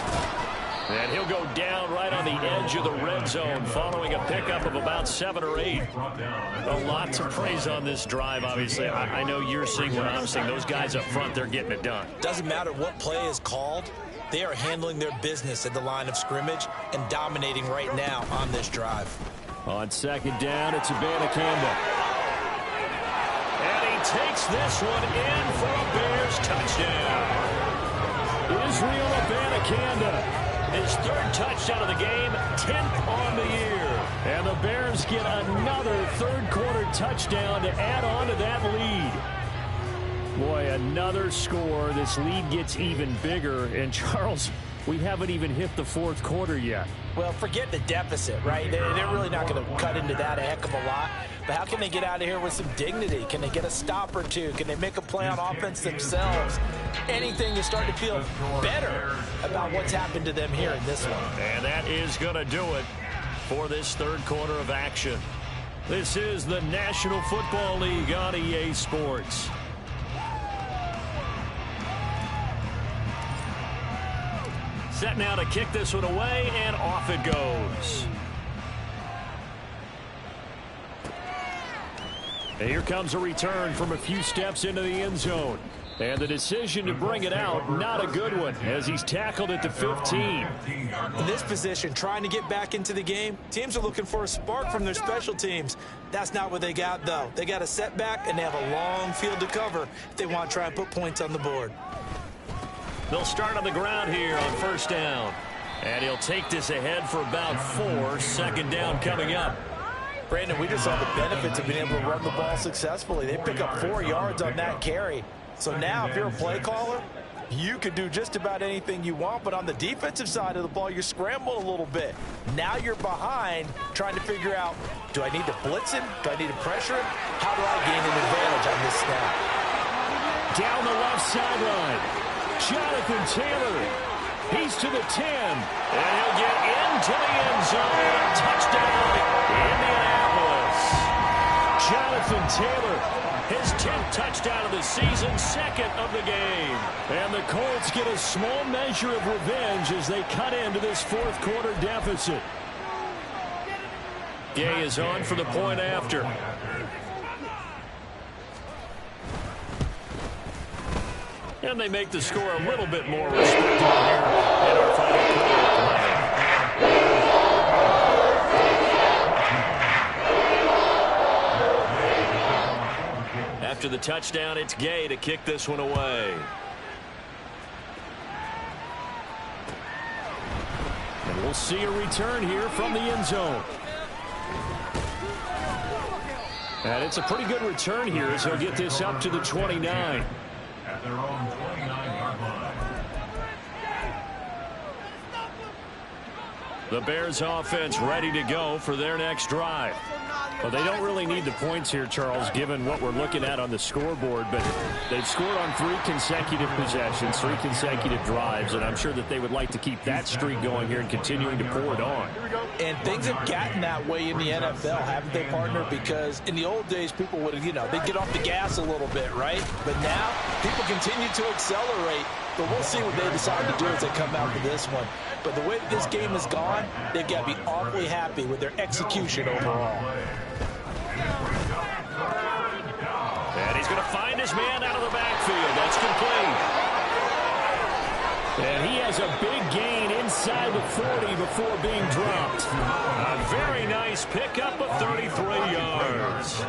Speaker 1: And he'll go down right on the edge of the red zone following a pickup of about 7 or 8. A lot to praise on this drive, obviously. I know you're seeing what I'm seeing. Those guys up front, they're getting it done.
Speaker 2: Doesn't matter what play is called. They are handling their business at the line of scrimmage and dominating right now on this drive.
Speaker 6: On second down, it's Abanikanda.
Speaker 1: And he takes this one in for a Bears touchdown.
Speaker 6: Israel Abanikanda.
Speaker 1: His 3rd touchdown of the game, 10th on the year.
Speaker 6: And the Bears get another 3rd quarter touchdown to add on to that lead. Boy, another score. This lead gets even bigger. And, Charles, we haven't even hit the 4th quarter yet.
Speaker 4: Well, forget the deficit, right? They're really not going to cut into that a heck of a lot. But how can they get out of here with some dignity? Can they get a stop or two? Can they make a play on offense themselves? Anything to start to feel better about what's happened to them here in this one.
Speaker 1: And that is going to do it for this 3rd quarter of action. This is the National Football League on EA Sports. Set now to kick this one away, and off it goes.
Speaker 6: And here comes a return from a few steps into the end zone. And the decision to bring it out, not a good one, as he's tackled at the 15.
Speaker 2: In this position, trying to get back into the game, teams are looking for a spark from their special teams. That's not what they got, though. They got a setback, and they have a long field to cover if they want to try and put points on the board.
Speaker 1: They'll start on the ground here on 1st down. And he'll take this ahead for about 4. 2nd down coming up.
Speaker 4: Brandon, we just saw the benefits of being able to run the ball successfully. They pick up 4 yards on that carry. So now, if you're a play caller, you could do just about anything you want. But on the defensive side of the ball, you scramble a little bit. Now you're behind trying to figure out, do I need to blitz him? Do I need to pressure him? How do I gain an advantage on this snap?
Speaker 6: Down the left sideline. Jonathan Taylor. He's to the 10.
Speaker 1: And he'll get into the end zone. Touchdown, Indianapolis.
Speaker 6: Jonathan Taylor.
Speaker 1: His 10th touchdown of the season, 2nd of the game.
Speaker 6: And the Colts get a small measure of revenge as they cut into this 4th quarter deficit.
Speaker 1: Gay is on for the point after. And they make the score a little bit more respectable here in our final quarter of play. After the touchdown, it's Gay to kick this one away.
Speaker 6: And we'll see a return here from the end zone. And it's a pretty good return here as he'll get this up to the 29.
Speaker 3: At their own 29-yard line.
Speaker 1: The Bears offense ready to go for their next drive.
Speaker 6: Well, they don't really need the points here, Charles, given what we're looking at on the scoreboard, but they've scored on 3 consecutive possessions, 3 consecutive drives, and I'm sure that they would like to keep that streak going here and continuing to pour it on.
Speaker 4: And things have gotten that way in the NFL, haven't they, partner? Because in the old days, people would, they'd get off the gas a little bit, right? But now, people continue to accelerate, but we'll see what they decide to do as they come out for this one. But the way that this game has gone, they've got to be awfully happy with their execution overall.
Speaker 1: And he's going to find his man out of the backfield. That's complete.
Speaker 6: And he has a big gain inside the 40 before being dropped.
Speaker 1: A very nice pickup of 33 yards.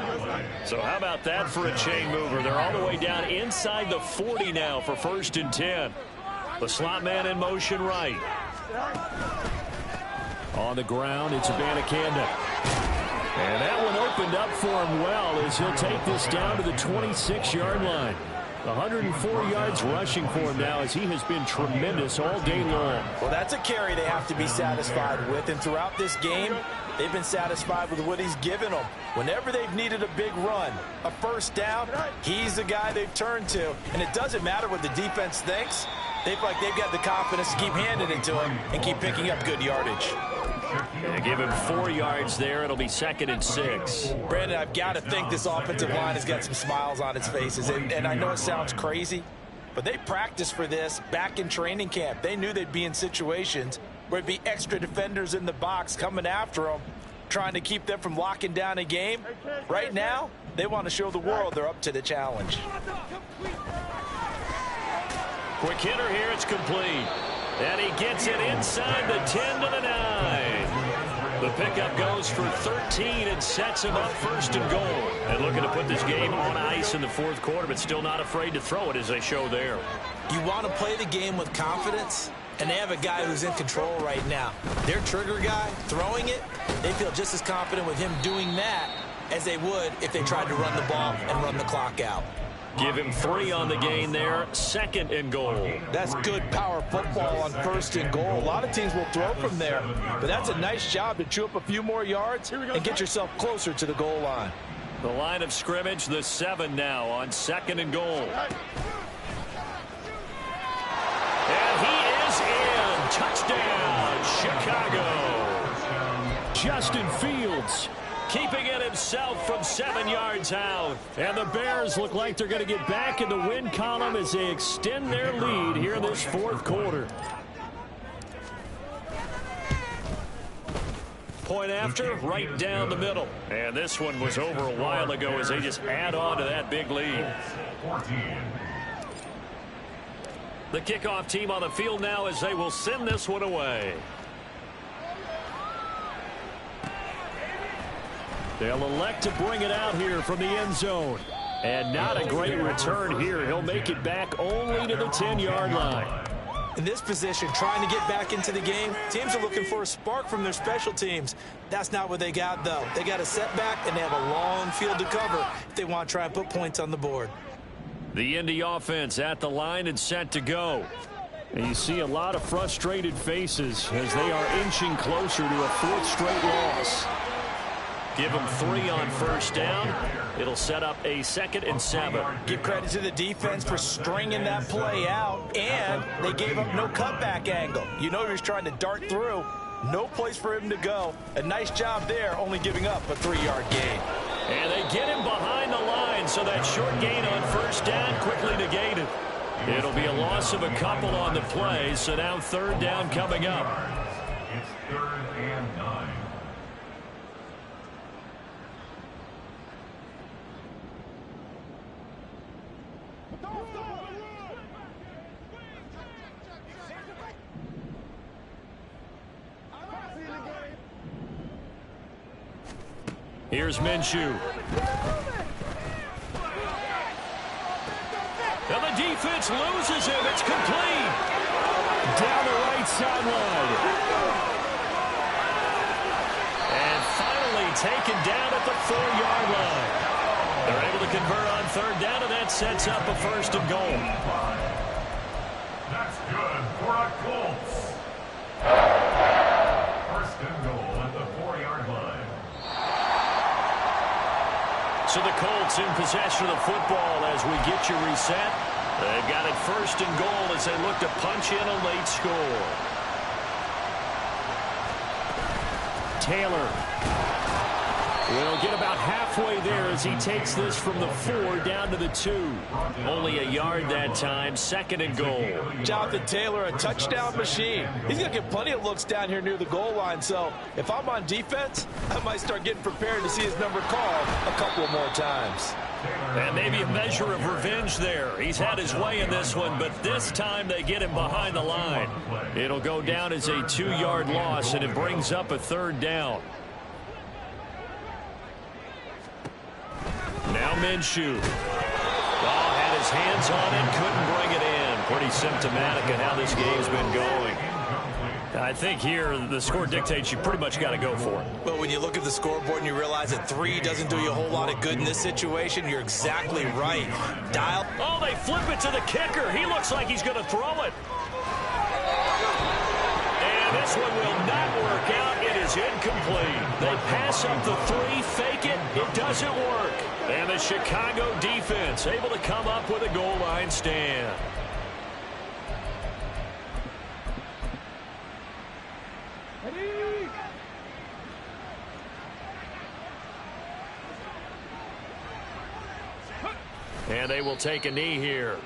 Speaker 1: So how about that for a chain mover? They're all the way down inside the 40 now for 1st and 10. The slot man in motion right.
Speaker 6: On the ground, it's Abanikanda. And that one opened up for him well as he'll take this down to the 26-yard line. 104 yards rushing for him now as he has been tremendous all day long.
Speaker 4: Well, that's a carry they have to be satisfied with. And throughout this game, they've been satisfied with what he's given them. Whenever they've needed a big run, a 1st down, he's the guy they've turned to. And it doesn't matter what the defense thinks. They feel like they've got the confidence to keep handing it to him and keep picking up good yardage.
Speaker 1: They give him 4 yards there. It'll be 2nd and 6.
Speaker 4: Brandon, I've got to think this offensive line has got some smiles on its faces. And I know it sounds crazy, but they practiced for this back in training camp. They knew they'd be in situations where it'd be extra defenders in the box coming after them, trying to keep them from locking down a game. Right now, they want to show the world they're up to the challenge.
Speaker 1: Quick hitter here, it's complete. And he gets it inside the 10 to the 9. The pickup goes for 13 and sets him up first and goal. And looking to put this game on ice in the fourth quarter, but still not afraid to throw it as they show there.
Speaker 2: You want to play the game with confidence, and they have a guy who's in control right now. Their trigger guy throwing it, they feel just as confident with him doing that as they would if they tried to run the ball and run the clock out.
Speaker 1: Give him 3 on the gain there, second and goal.
Speaker 4: That's good power football on first and goal. A lot of teams will throw from there, but that's a nice job to chew up a few more yards and get yourself closer to the goal line.
Speaker 1: The line of scrimmage, the 7 now on second and goal. And he is in. Touchdown, Chicago. Justin Fields keeping it himself from 7 yards out. And the Bears look like they're going to get back in the win column as they extend their lead here in this fourth quarter. Point after, right down the middle. And this one was over a while ago as they just add on to that big lead. The kickoff team on the field now as they will send this one away. They'll elect to bring it out here from the end zone. And not a great return here. He'll make it back only to the 10-yard line.
Speaker 2: In this position, trying to get back into the game, teams are looking for a spark from their special teams. That's not what they got, though. They got a setback, and they have a long field to cover if they want to try and put points on the board.
Speaker 1: The Indy offense at the line and set to go.
Speaker 6: And you see a lot of frustrated faces as they are inching closer to a 4th straight loss.
Speaker 1: Give them 3 on first down. It'll set up a 2nd and 7.
Speaker 4: Give credit to the defense for stringing that play out, and they gave up no cutback angle. You know he was trying to dart through. No place for him to go. A nice job there, only giving up a 3-yard gain.
Speaker 1: And they get him behind the line, so that short gain on first down quickly negated. It'll be a loss of a couple on the play, so now 3rd down coming up.
Speaker 3: It's 3rd and 9.
Speaker 1: Here's Minshew. And the defense loses him. It's complete.
Speaker 6: Down the right sideline.
Speaker 1: And finally taken down at the 4-yard line. They're able to convert on 3rd down, and that sets up a 1st and goal.
Speaker 3: That's good for a Colts. 1st and goal at the 4-yard line.
Speaker 1: So the Colts in possession of the football as we get you reset. They've got it 1st and goal as they look to punch in a late score.
Speaker 6: Taylor will get about halfway there as he takes this from the 4 down to the 2.
Speaker 1: Only a yard that time, 2nd and goal.
Speaker 4: Jonathan Taylor, a touchdown machine. He's going to get plenty of looks down here near the goal line, so if I'm on defense, I might start getting prepared to see his number called a couple of more times.
Speaker 1: And maybe a measure of revenge there. He's had his way in this one, but this time they get him behind the line. It'll go down as a 2-yard loss, and it brings up a 3rd down. Now Minshew. Had his hands on it, couldn't bring it in. Pretty symptomatic of how this game's been going. I think here the score dictates you pretty much got to go for it.
Speaker 2: Well, when you look at the scoreboard and you realize that 3 doesn't do you a whole lot of good in this situation, you're exactly right. Dial.
Speaker 1: Oh, they flip it to the kicker. He looks like he's going to throw it. And this one will not work out. It is incomplete. They pass up the 3, fake it. It doesn't work. And the Chicago defense able to come up with a goal line stand. And they will take a knee here.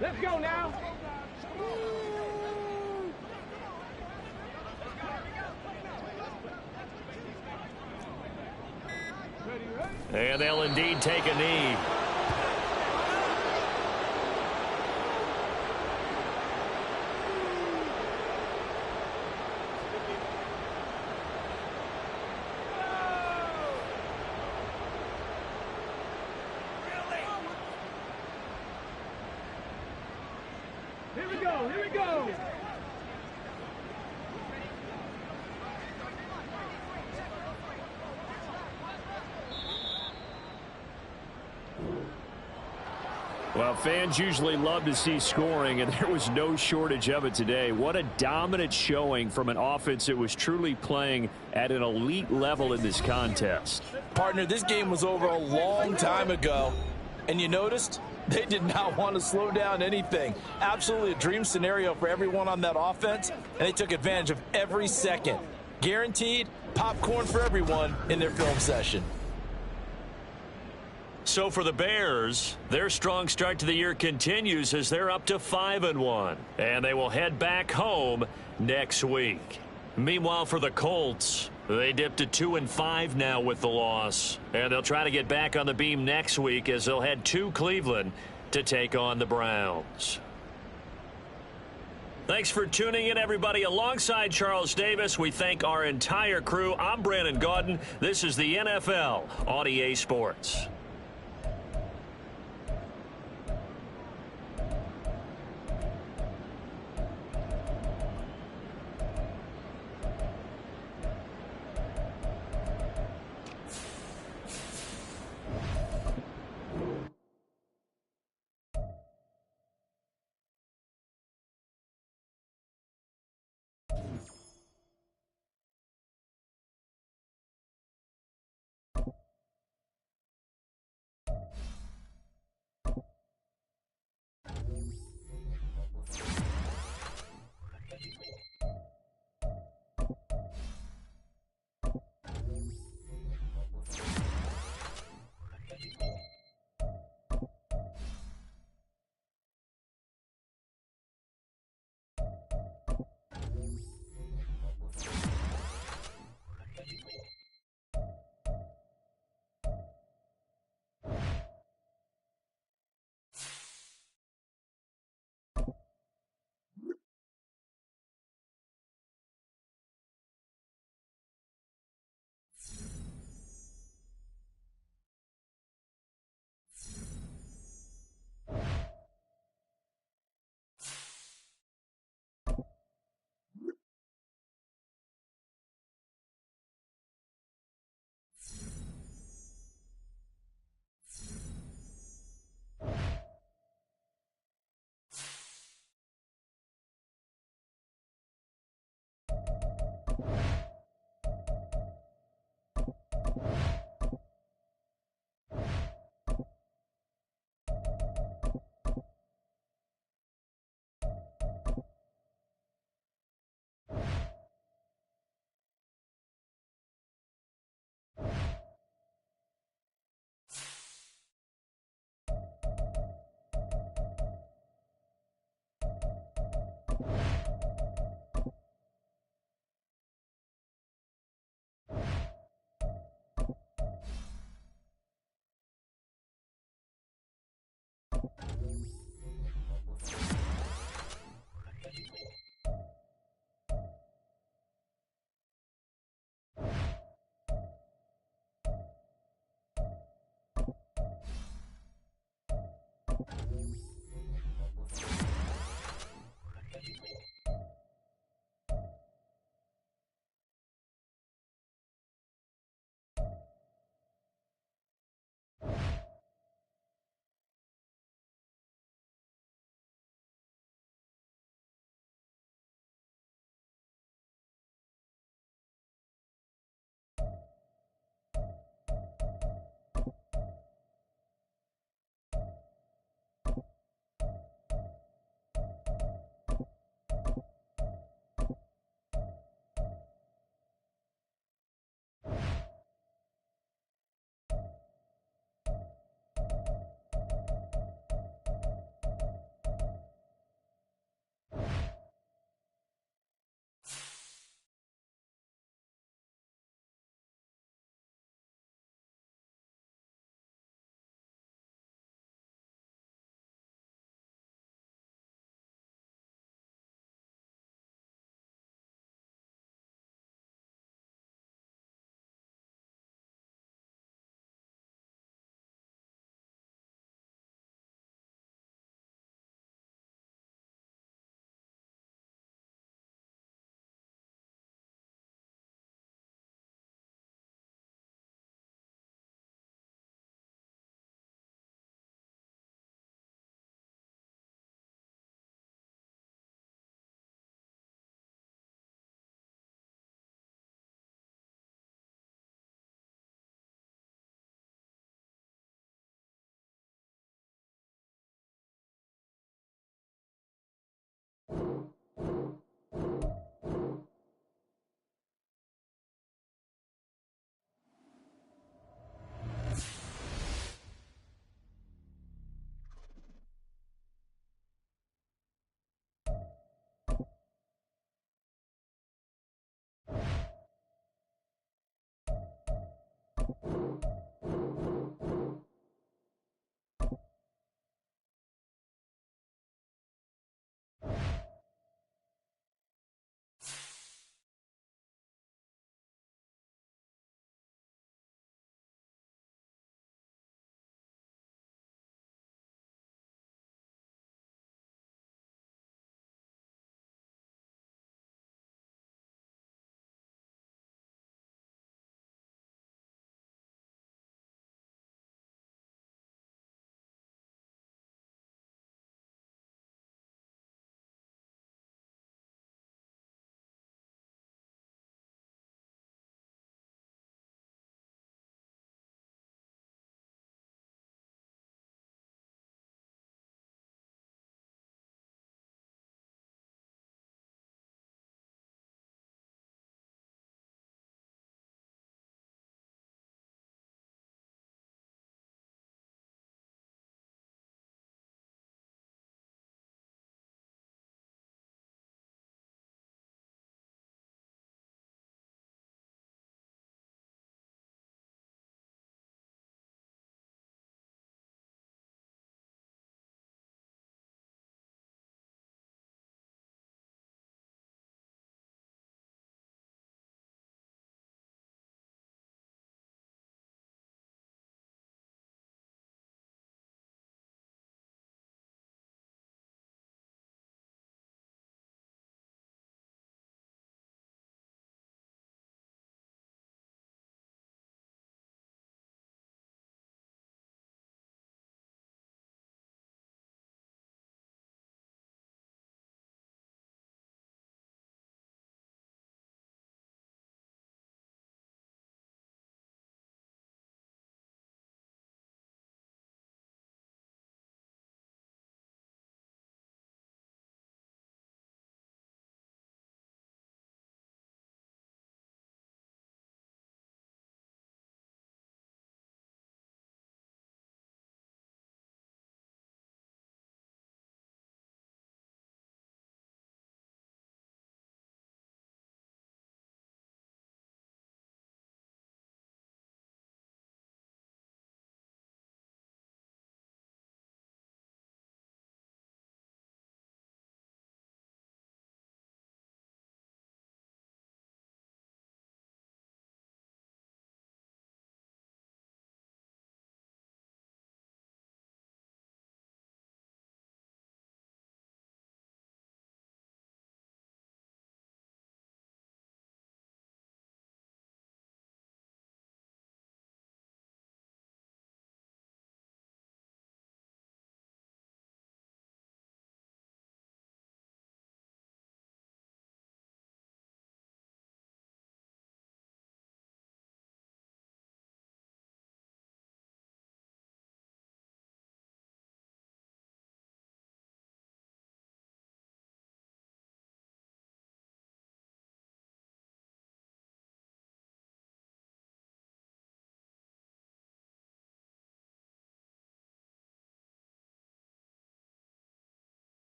Speaker 5: Let's go now.
Speaker 1: And they'll indeed take a knee.
Speaker 5: Here we go, here we go.
Speaker 6: Well, fans usually love to see scoring, and there was no shortage of it today. What a dominant showing from an offense that was truly playing at an elite level in this contest.
Speaker 4: Partner, this game was over a long time ago, and you noticed they did not want to slow down anything. Absolutely a dream scenario for everyone on that offense, and they took advantage of every second. Guaranteed popcorn for everyone in their film session.
Speaker 1: So for the Bears, their strong start to the year continues as they're up to 5-1. And they will head back home next week. Meanwhile, for the Colts, they dipped to 2-5 now with the loss. And they'll try to get back on the beam next week as they'll head to Cleveland to take on the Browns. Thanks for tuning in, everybody. Alongside Charles Davis, we thank our entire crew. I'm Brandon Gaudin. This is the NFL on EA Sports.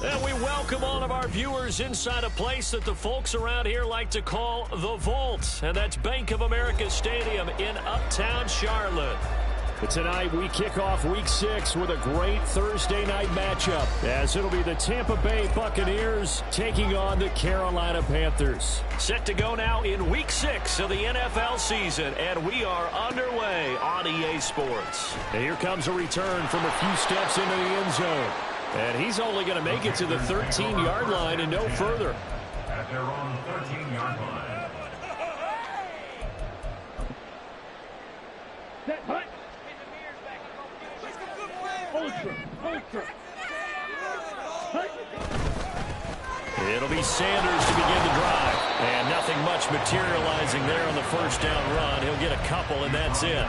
Speaker 1: And we welcome all of our viewers inside a place that the folks around here like to call the Vault. And that's Bank of America Stadium in Uptown Charlotte.
Speaker 6: But tonight we kick off Week 6 with a great Thursday night matchup, as it'll be the Tampa Bay Buccaneers taking on the Carolina Panthers.
Speaker 1: Set to go now in Week 6 of the NFL season, and we are underway on EA Sports.
Speaker 6: And here comes a return from a few steps into the end zone. And he's only going to make it to the 13-yard line and no further.
Speaker 3: At their own 13-yard line.
Speaker 5: Set, hut. Ultra. Hut.
Speaker 1: It'll be Sanders to begin the drive. And nothing much materializing there on the first down run. He'll get a couple, and that's it.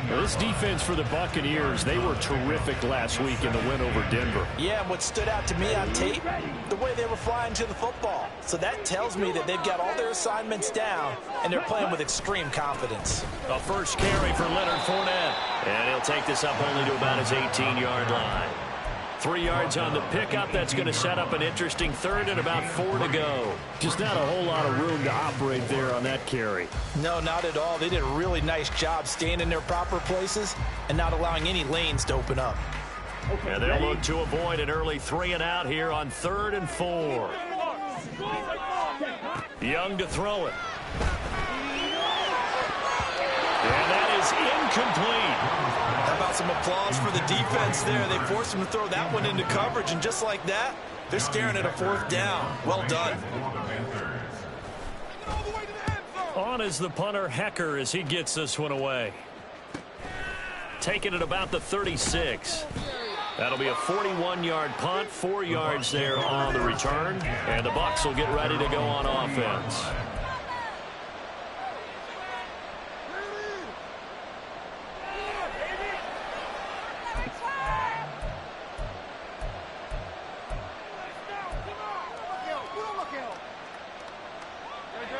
Speaker 6: Well, this defense for the Buccaneers, they were terrific last week in the win over Denver.
Speaker 4: Yeah, and what stood out to me on tape, the way they were flying to the football. So that tells me that they've got all their assignments down, and they're playing with extreme confidence.
Speaker 1: A first carry for Leonard Fournette. And he'll take this up only to about his 18-yard line. 3 yards on the pickup. That's going to set up an interesting third and about 4 to go.
Speaker 6: Just not a whole lot of room to operate there on that carry.
Speaker 4: No, not at all. They did a really nice job staying in their proper places and not allowing any lanes to open up.
Speaker 1: And they'll look to avoid an early 3 and out here on 3rd and 4. Young to throw it. And that is incomplete.
Speaker 4: How about some applause for the defense there? They forced him to throw that one into coverage, and just like that, they're staring at a 4th down. Well done.
Speaker 1: On is the punter, Hecker, as he gets this one away. Taking it about the 36. That'll be a 41-yard punt, 4 yards there on the return, and the Bucs will get ready to go on offense.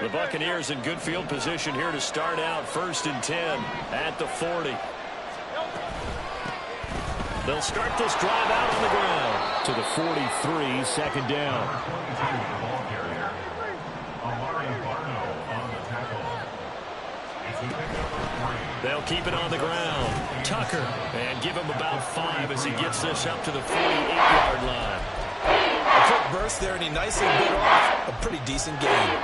Speaker 1: The Buccaneers in good field position here to start out 1st and 10 at the 40. They'll start this drive out on the ground to the 43, 2nd down. They'll keep it on the ground. Tucker, and give him about 5 as he gets this up to the 48-yard line.
Speaker 2: A quick burst there, and he nicely bit off a pretty decent game.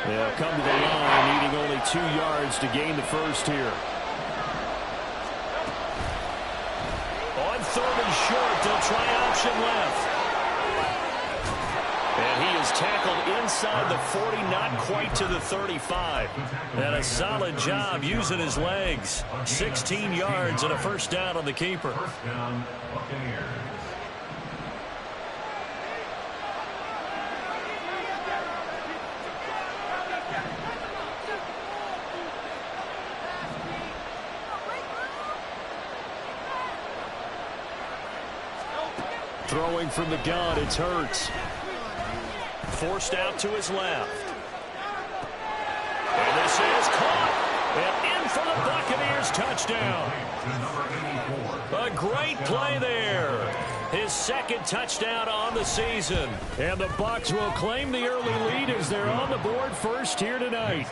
Speaker 6: They'll come to the line, needing only 2 yards to gain the first here.
Speaker 1: On 3rd and short, they'll try option left. And he is tackled inside the 40, not quite to the 35. And a solid job using his legs. 16 yards and a 1st down on the keeper.
Speaker 3: First down, Buccaneers.
Speaker 6: Throwing from the gun, it's Hurts.
Speaker 1: Forced out to his left. And this is caught. And in for the Buccaneers, touchdown. A great play there. His 2nd touchdown on the season.
Speaker 6: And the Bucs will claim the early lead as they're on the board first here tonight.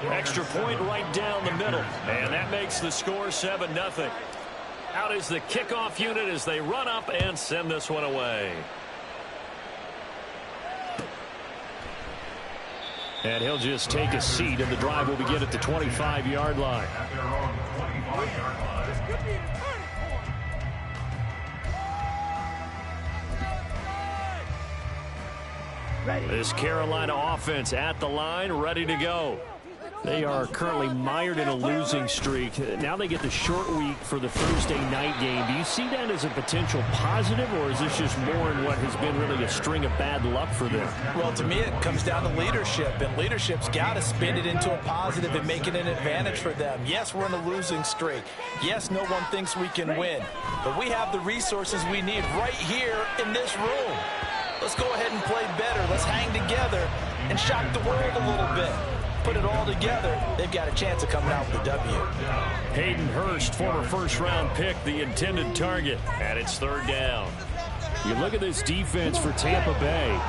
Speaker 1: Extra point right down the middle. And that makes the score 7-0. Out is the kickoff unit as they run up and send this one away.
Speaker 6: And he'll just take a seat, and the drive will begin at the 25-yard line.
Speaker 3: At their own 25-yard line.
Speaker 6: This Carolina offense at the line, ready to go. They are currently mired in a losing streak. Now they get the short week for the Thursday night game. Do you see that as a potential positive, or is this just more in what has been really a string of bad luck for them?
Speaker 4: Well, to me, it comes down to leadership, and leadership's got to spin it into a positive and make it an advantage for them. Yes, we're in a losing streak. Yes, no one thinks we can win, but we have the resources we need right here in this room. Let's go ahead and play better. Let's hang together and shock the world a little bit. Put it all together, they've got a chance of coming out with a W.
Speaker 1: Hayden Hurst, former 1st-round pick, the intended target, and it's 3rd down.
Speaker 6: You look at this defense for Tampa Bay.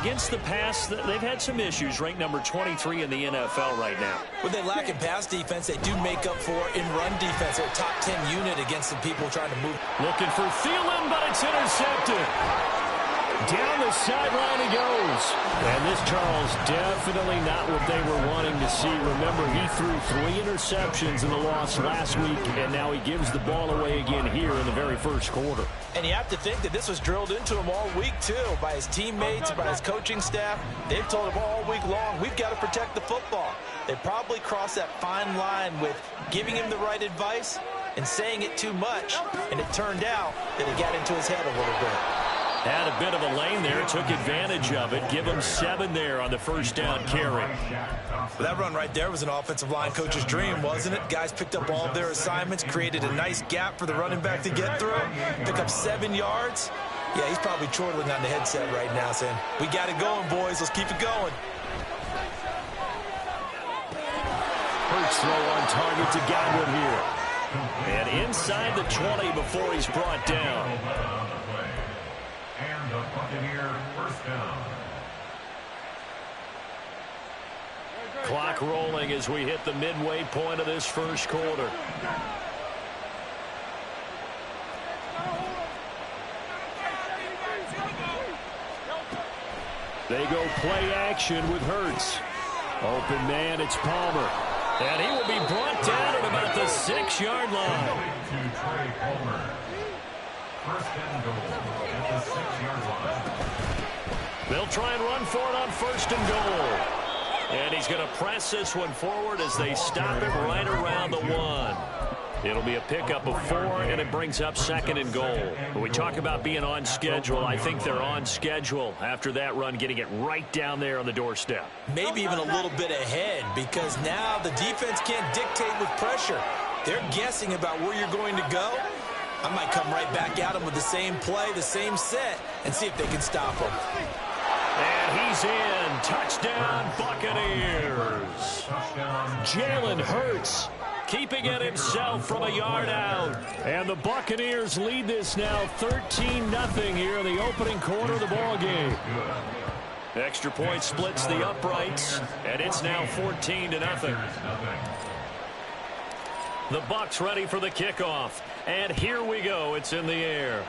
Speaker 1: Against the pass, they've had some issues, ranked number 23 in the NFL right now.
Speaker 2: When they lack in pass defense, they do make up for in run defense. They're a top 10 unit against the people trying to move.
Speaker 1: Looking for Thielen, but it's intercepted.
Speaker 6: Down the sideline he goes. And this, Charles, definitely not what they were wanting to see. Remember, he threw 3 interceptions in the loss last week, and now he gives the ball away again here in the very first quarter.
Speaker 4: And you have to think that this was drilled into him all week, too, by his teammates, by his coaching staff. They've told him all week long, we've got to protect the football. They probably crossed that fine line with giving him the right advice and saying it too much, and it turned out that it got into his head a little bit.
Speaker 1: Had a bit of a lane there, took advantage of it. Give him 7 there on the 1st down carry.
Speaker 2: Well, that run right there was an offensive line coach's dream, wasn't it? Guys picked up all of their assignments, created a nice gap for the running back to get through, pick up 7 yards. Yeah, he's probably chortling on the headset right now saying, we got it going, boys. Let's keep it going.
Speaker 6: Hurts throw on target to Godwin here.
Speaker 1: And inside the 20 before he's brought down.
Speaker 3: And the Buccaneer 1st down.
Speaker 1: Clock rolling as we hit the midway point of this first quarter.
Speaker 6: They go play action with Hurts. Open man, it's Palmer.
Speaker 1: And he will be brought down at about the 6-yard line.
Speaker 3: First and goal at the 6-yard line.
Speaker 1: They'll try and run for it on first and goal. And he's going to press this one forward as they stop it right around the 1. It'll be a pickup of 4, and it brings up second and goal. When we talk about being on schedule, I think they're on schedule after that run, getting it right down there on the doorstep.
Speaker 2: Maybe even a little bit ahead, because now the defense can't dictate with pressure. They're guessing about where you're going to go. I might come right back at them with the same play, the same set, and see if they can stop them.
Speaker 1: And he's in. Touchdown, Buccaneers. Jalen Hurts keeping it himself from a yard out. And the Buccaneers lead this now 13-0 here in the opening quarter of the ball game. Extra point splits the uprights, and it's now 14-0. The Bucs ready for the kickoff. And here we go. It's in the air.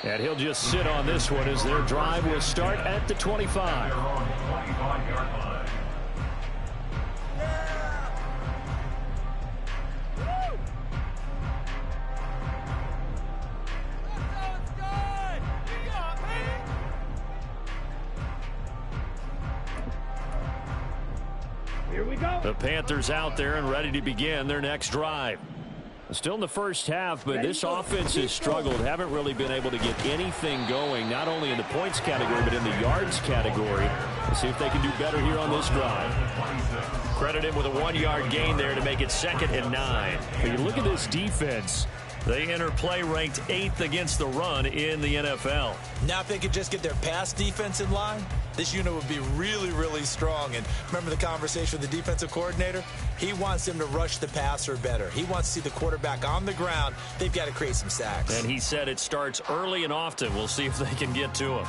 Speaker 1: And he'll just sit on this one as their drive will start at the 25.
Speaker 5: Here we go.
Speaker 1: The Panthers out there and ready to begin their next drive. Still in the first half, but this offense has struggled. Haven't really been able to get anything going, not only in the points category, but in the yards category. Let's see if they can do better here on this drive. Credit him with a 1-yard gain there to make it 2nd and 9.
Speaker 6: But you look at this defense.
Speaker 1: They enter play ranked 8th against the run in the NFL.
Speaker 2: Now if they could just get their pass defense in line, this unit would be really, really strong. And remember the conversation with the defensive coordinator? He wants them to rush the passer better. He wants to see the quarterback on the ground. They've got to create some sacks.
Speaker 1: And he said it starts early and often. We'll see if they can get to him.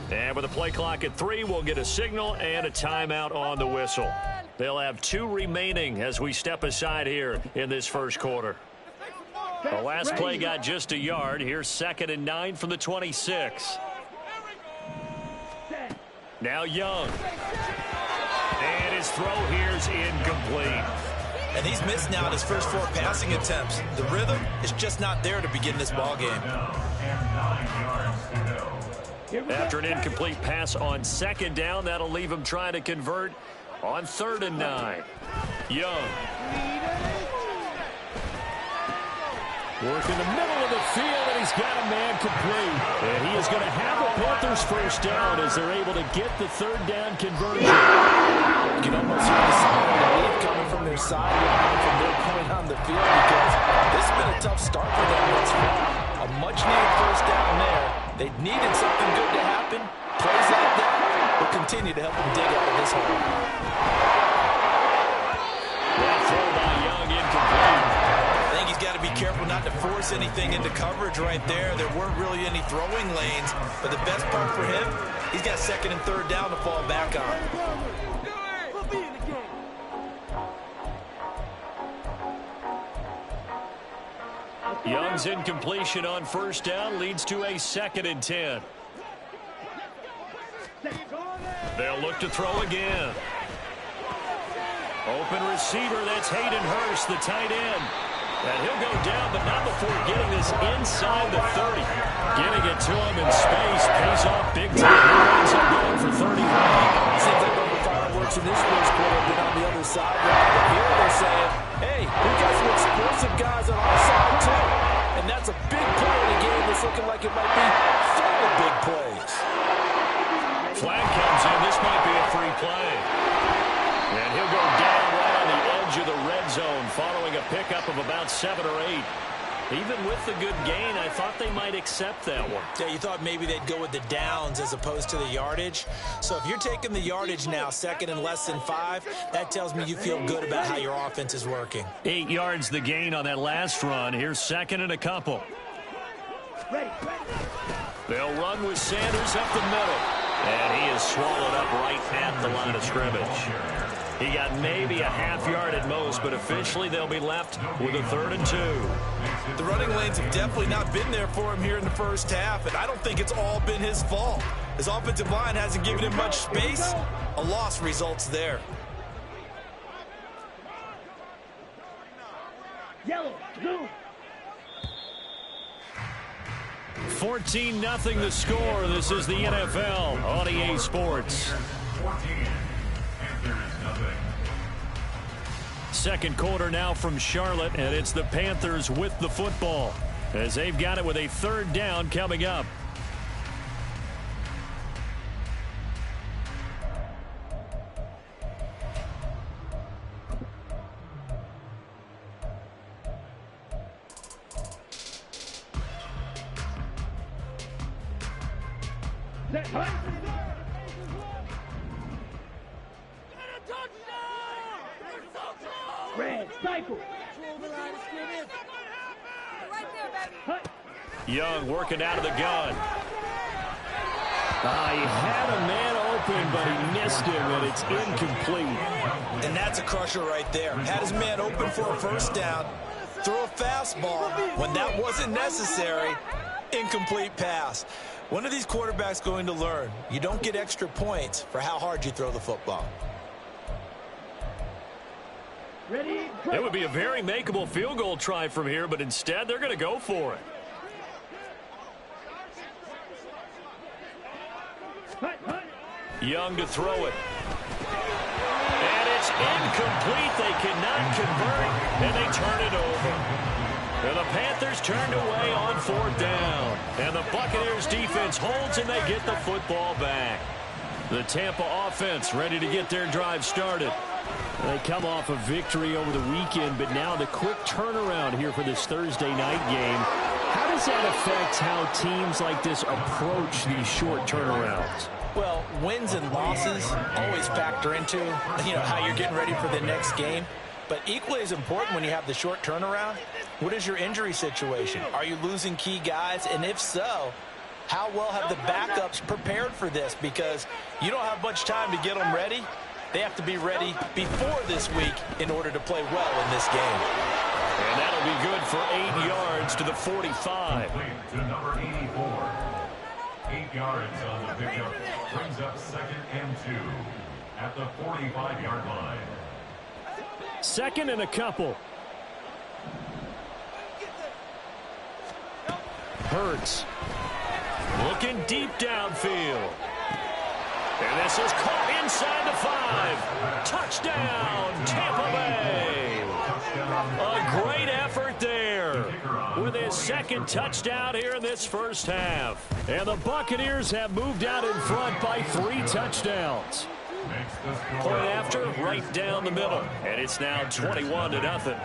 Speaker 1: And with the play clock at 3, we'll get a signal and a timeout on the whistle. They'll have 2 remaining as we step aside here in this first quarter. The last play got just a yard. Here's 2nd and 9 from the 26. Now Young. And his throw here's incomplete.
Speaker 2: And he's missed now his first 4 passing attempts. The rhythm is just not there to begin this ball game.
Speaker 1: After an incomplete pass on 2nd down, that'll leave him trying to convert on 3rd and 9. Young.
Speaker 6: Work in the middle of the field, and he's got a man complete. And he is going to have the Panthers first down as they're able to get the 3rd down conversion.
Speaker 4: You can almost hear the sound of the lead coming from their sideline, from their point on the field, because this has been a tough start for them thus far. A much-needed first down there. They needed something good to happen. Plays like that will continue to help them dig out of this hole.
Speaker 1: That throw by Young incomplete.
Speaker 2: I think he's got to be careful not to force anything into coverage right there. There weren't really any throwing lanes, but the best part for him, he's got 2nd and 3rd down to fall back on.
Speaker 1: Young's incompletion on 1st down leads to a 2nd and 10. They'll look to throw again. Open receiver, that's Hayden Hurst, the tight end. And he'll go down, but not before getting this inside the 30. Getting it to him in space pays off big time. He ends up going for 31.
Speaker 4: Seems like all the fireworks in this first quarter have been on the other side. But here they're saying, hey, we've got some explosive guys on our side too. And that's a big play in a game that's looking like it might be full of big plays.
Speaker 1: Flag comes in. This might be a free play. And he'll go down right on the edge of the red zone following a pickup of about 7 or 8. Even with the good gain, I thought they might accept that one.
Speaker 2: Yeah, you thought maybe they'd go with the downs as opposed to the yardage. So if you're taking the yardage now, 2nd and less than 5, that tells me you feel good about how your offense is working.
Speaker 1: 8 yards the gain on that last run. Here's 2nd and a couple. They'll run with Sanders up the middle. And he is swallowed up right at the line of scrimmage. He got maybe a half yard at most, but officially they'll be left with a 3rd and 2.
Speaker 2: The running lanes have definitely not been there for him here in the first half, and I don't think it's all been his fault. His offensive line hasn't given him much space. A loss results there.
Speaker 5: Yellow, blue.
Speaker 1: 14-0 the score. This is the NFL on EA Sports.
Speaker 3: 14. Panthers nothing.
Speaker 1: Second quarter now from Charlotte, and it's the Panthers with the football as they've got it with a 3rd down coming up.
Speaker 5: Set, hut. Red, cycle. Hut.
Speaker 1: Young working out of the gun. He had a man open, but he missed him, and it's incomplete.
Speaker 2: And that's a crusher right there. Had his man open for a 1st down. Throw a fastball when that wasn't necessary. Incomplete pass. When are these quarterbacks going to learn? You don't get extra points for how hard you throw the football.
Speaker 5: Ready,
Speaker 1: It would be a very makeable field goal try from here, but instead they're going to go for it.
Speaker 5: hut, hut.
Speaker 1: Young to throw it. And it's incomplete. They cannot convert, and they turn it over. And the Panthers turned away on 4th down. And the Buccaneers defense holds, and they get the football back. The Tampa offense ready to get their drive started. They come off a victory over the weekend, but now the quick turnaround here for this Thursday night game. How does that affect how teams like this approach these short turnarounds?
Speaker 4: Well, wins and losses always factor into, how you're getting ready for the next game. But equally as important when you have the short turnaround, what is your injury situation? Are you losing key guys? And if so, how well have the backups prepared for this? Because you don't have much time to get them ready. They have to be ready before this week in order to play well in this game.
Speaker 1: And that'll be good for 8 yards to the 45.
Speaker 3: Complete to number 84. 8 yards on the pickup. Brings up 2nd and 2 at the 45-yard line.
Speaker 1: 2nd and a couple. Hurts. Looking deep downfield. And this is caught inside the 5. Touchdown, Tampa Bay. A great effort there with his 2nd touchdown here in this first half. And the Buccaneers have moved out in front by 3 touchdowns. Point after, right down the middle. And it's now 21-0.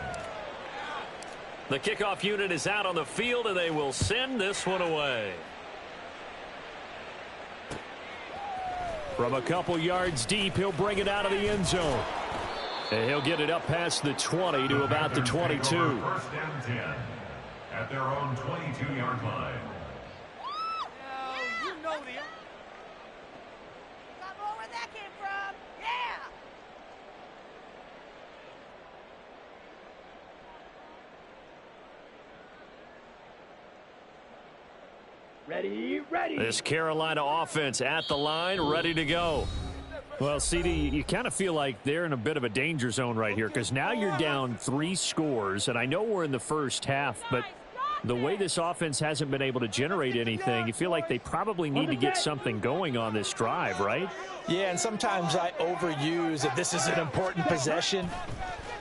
Speaker 1: The kickoff unit is out on the field, and they will send this one away. From a couple yards deep, he'll bring it out of the end zone. And he'll get it up past the 20 to about the 22.
Speaker 3: 1st and 10 at their own 22-yard line.
Speaker 7: You know them. I know where that came from. Yeah.
Speaker 5: Ready, ready.
Speaker 1: This Carolina offense at the line, ready to go. Well, CD, you kind of feel like they're in a bit of a danger zone right here because now you're down 3 scores, and I know we're in the first half, but the way this offense hasn't been able to generate anything, you feel like they probably need to get something going on this drive, right?
Speaker 4: Yeah, and sometimes I overuse that this is an important possession.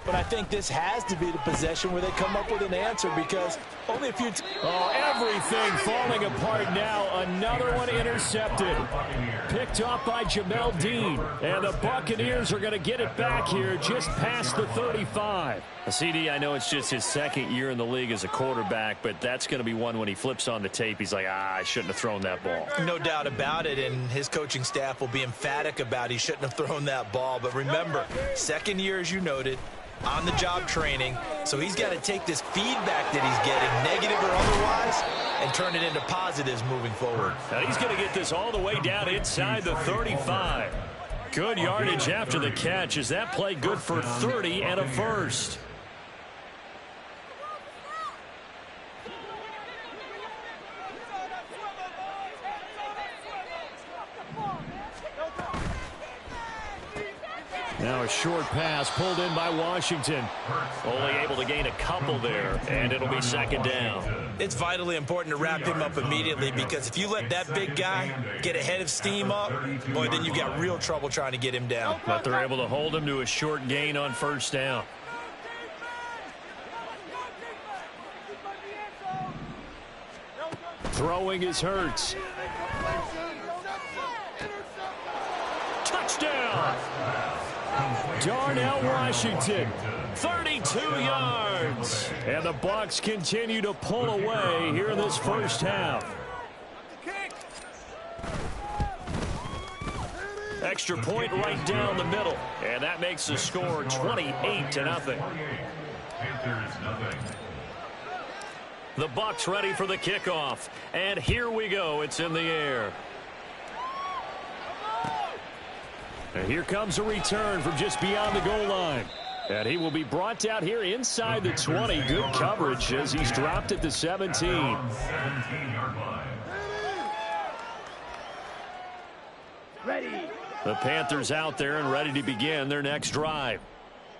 Speaker 4: But I think this has to be the possession where they come up with an answer because only a few...
Speaker 1: everything falling apart now. Another one intercepted. Picked off by Jamel Dean. And the Buccaneers are going to get it back here just past the 35. CD, I know it's just his 2nd year in the league as a quarterback, but that's going to be one when he flips on the tape. He's like, I shouldn't have thrown that ball.
Speaker 2: No doubt about it, and his coaching staff will be emphatic about he shouldn't have thrown that ball. But remember, 2nd year, as you noted, on-the-job training, so he's got to take this feedback that he's getting, negative or otherwise, and turn it into positives moving forward.
Speaker 1: Now he's going to get this all the way down inside the 35. Good yardage after the catch. Is that play good for 30 and a first? Now a short pass pulled in by Washington. Only able to gain a couple there, and it'll be second down.
Speaker 2: It's vitally important to wrap him up immediately, because if you let that big guy get a head of steam up, boy, then you've got real trouble trying to get him down.
Speaker 1: But they're able to hold him to a short gain on first down. Throwing is Hurts. Touchdown! Darnell Washington, 32 yards. And the Bucs continue to pull away here in this first half. Extra point right down the middle. And that makes the score 28-0. The Bucs ready for the kickoff. And here we go. It's in the air. And here comes a return from just beyond the goal line. And he will be brought out here inside the 20. Good coverage as he's dropped at the 17.
Speaker 5: Ready.
Speaker 6: The Panthers out there and ready to begin their next drive.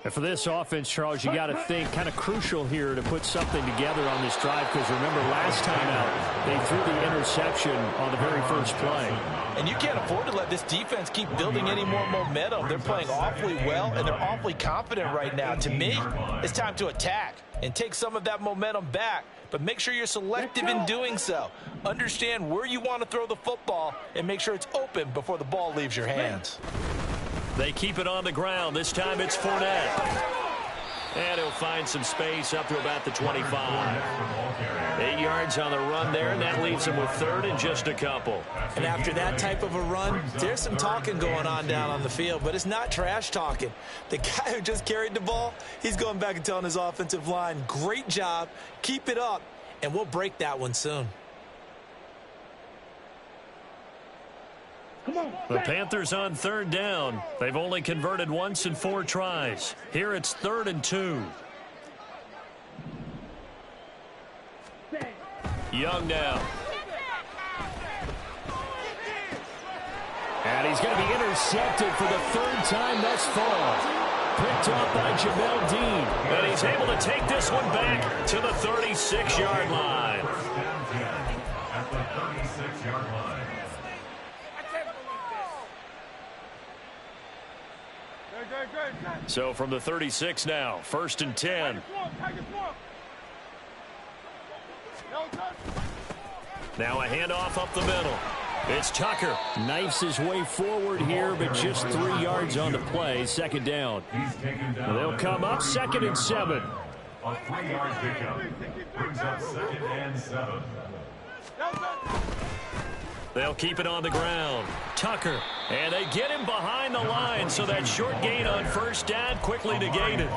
Speaker 6: And for this offense, Charles, you got to think kind of crucial here to put something together on this drive, because remember last time out they threw the interception on the very first play.
Speaker 4: And you can't afford to let this defense keep building any more momentum. They're playing awfully well, and they're awfully confident right now. To me, it's time to attack and take some of that momentum back, but make sure you're selective in doing so. Understand where you want to throw the football and make sure it's open before the ball leaves your hands.
Speaker 1: They keep it on the ground. This time it's Fournette. And he'll find some space up to about the 25. 8 yards on the run there, and that leaves him with third and just a couple.
Speaker 2: And after that type of a run, there's some talking going on down on the field, but it's not trash talking. The guy who just carried the ball, he's going back and telling his offensive line, great job, keep it up, and we'll break that one soon.
Speaker 1: The Panthers on third down. They've only converted once in 4 tries. Here it's 3rd and 2. Young now.
Speaker 6: And he's going to be intercepted for the 3rd time thus far. Picked up by Jamel Dean.
Speaker 1: And he's able to take this one back to the 36-yard line.
Speaker 3: At the 36-yard line.
Speaker 1: So from the 36 now, 1st and 10. Now a handoff up the middle. It's Tucker.
Speaker 6: Knifes his way forward here, but just 3 yards on the play. 2nd down. They'll come up 2nd and 7.
Speaker 3: A 3-yard pickup brings up 2nd and 7.
Speaker 1: They'll keep it on the ground. Tucker. And they get him behind the line, so that short gain on 1st down quickly negated.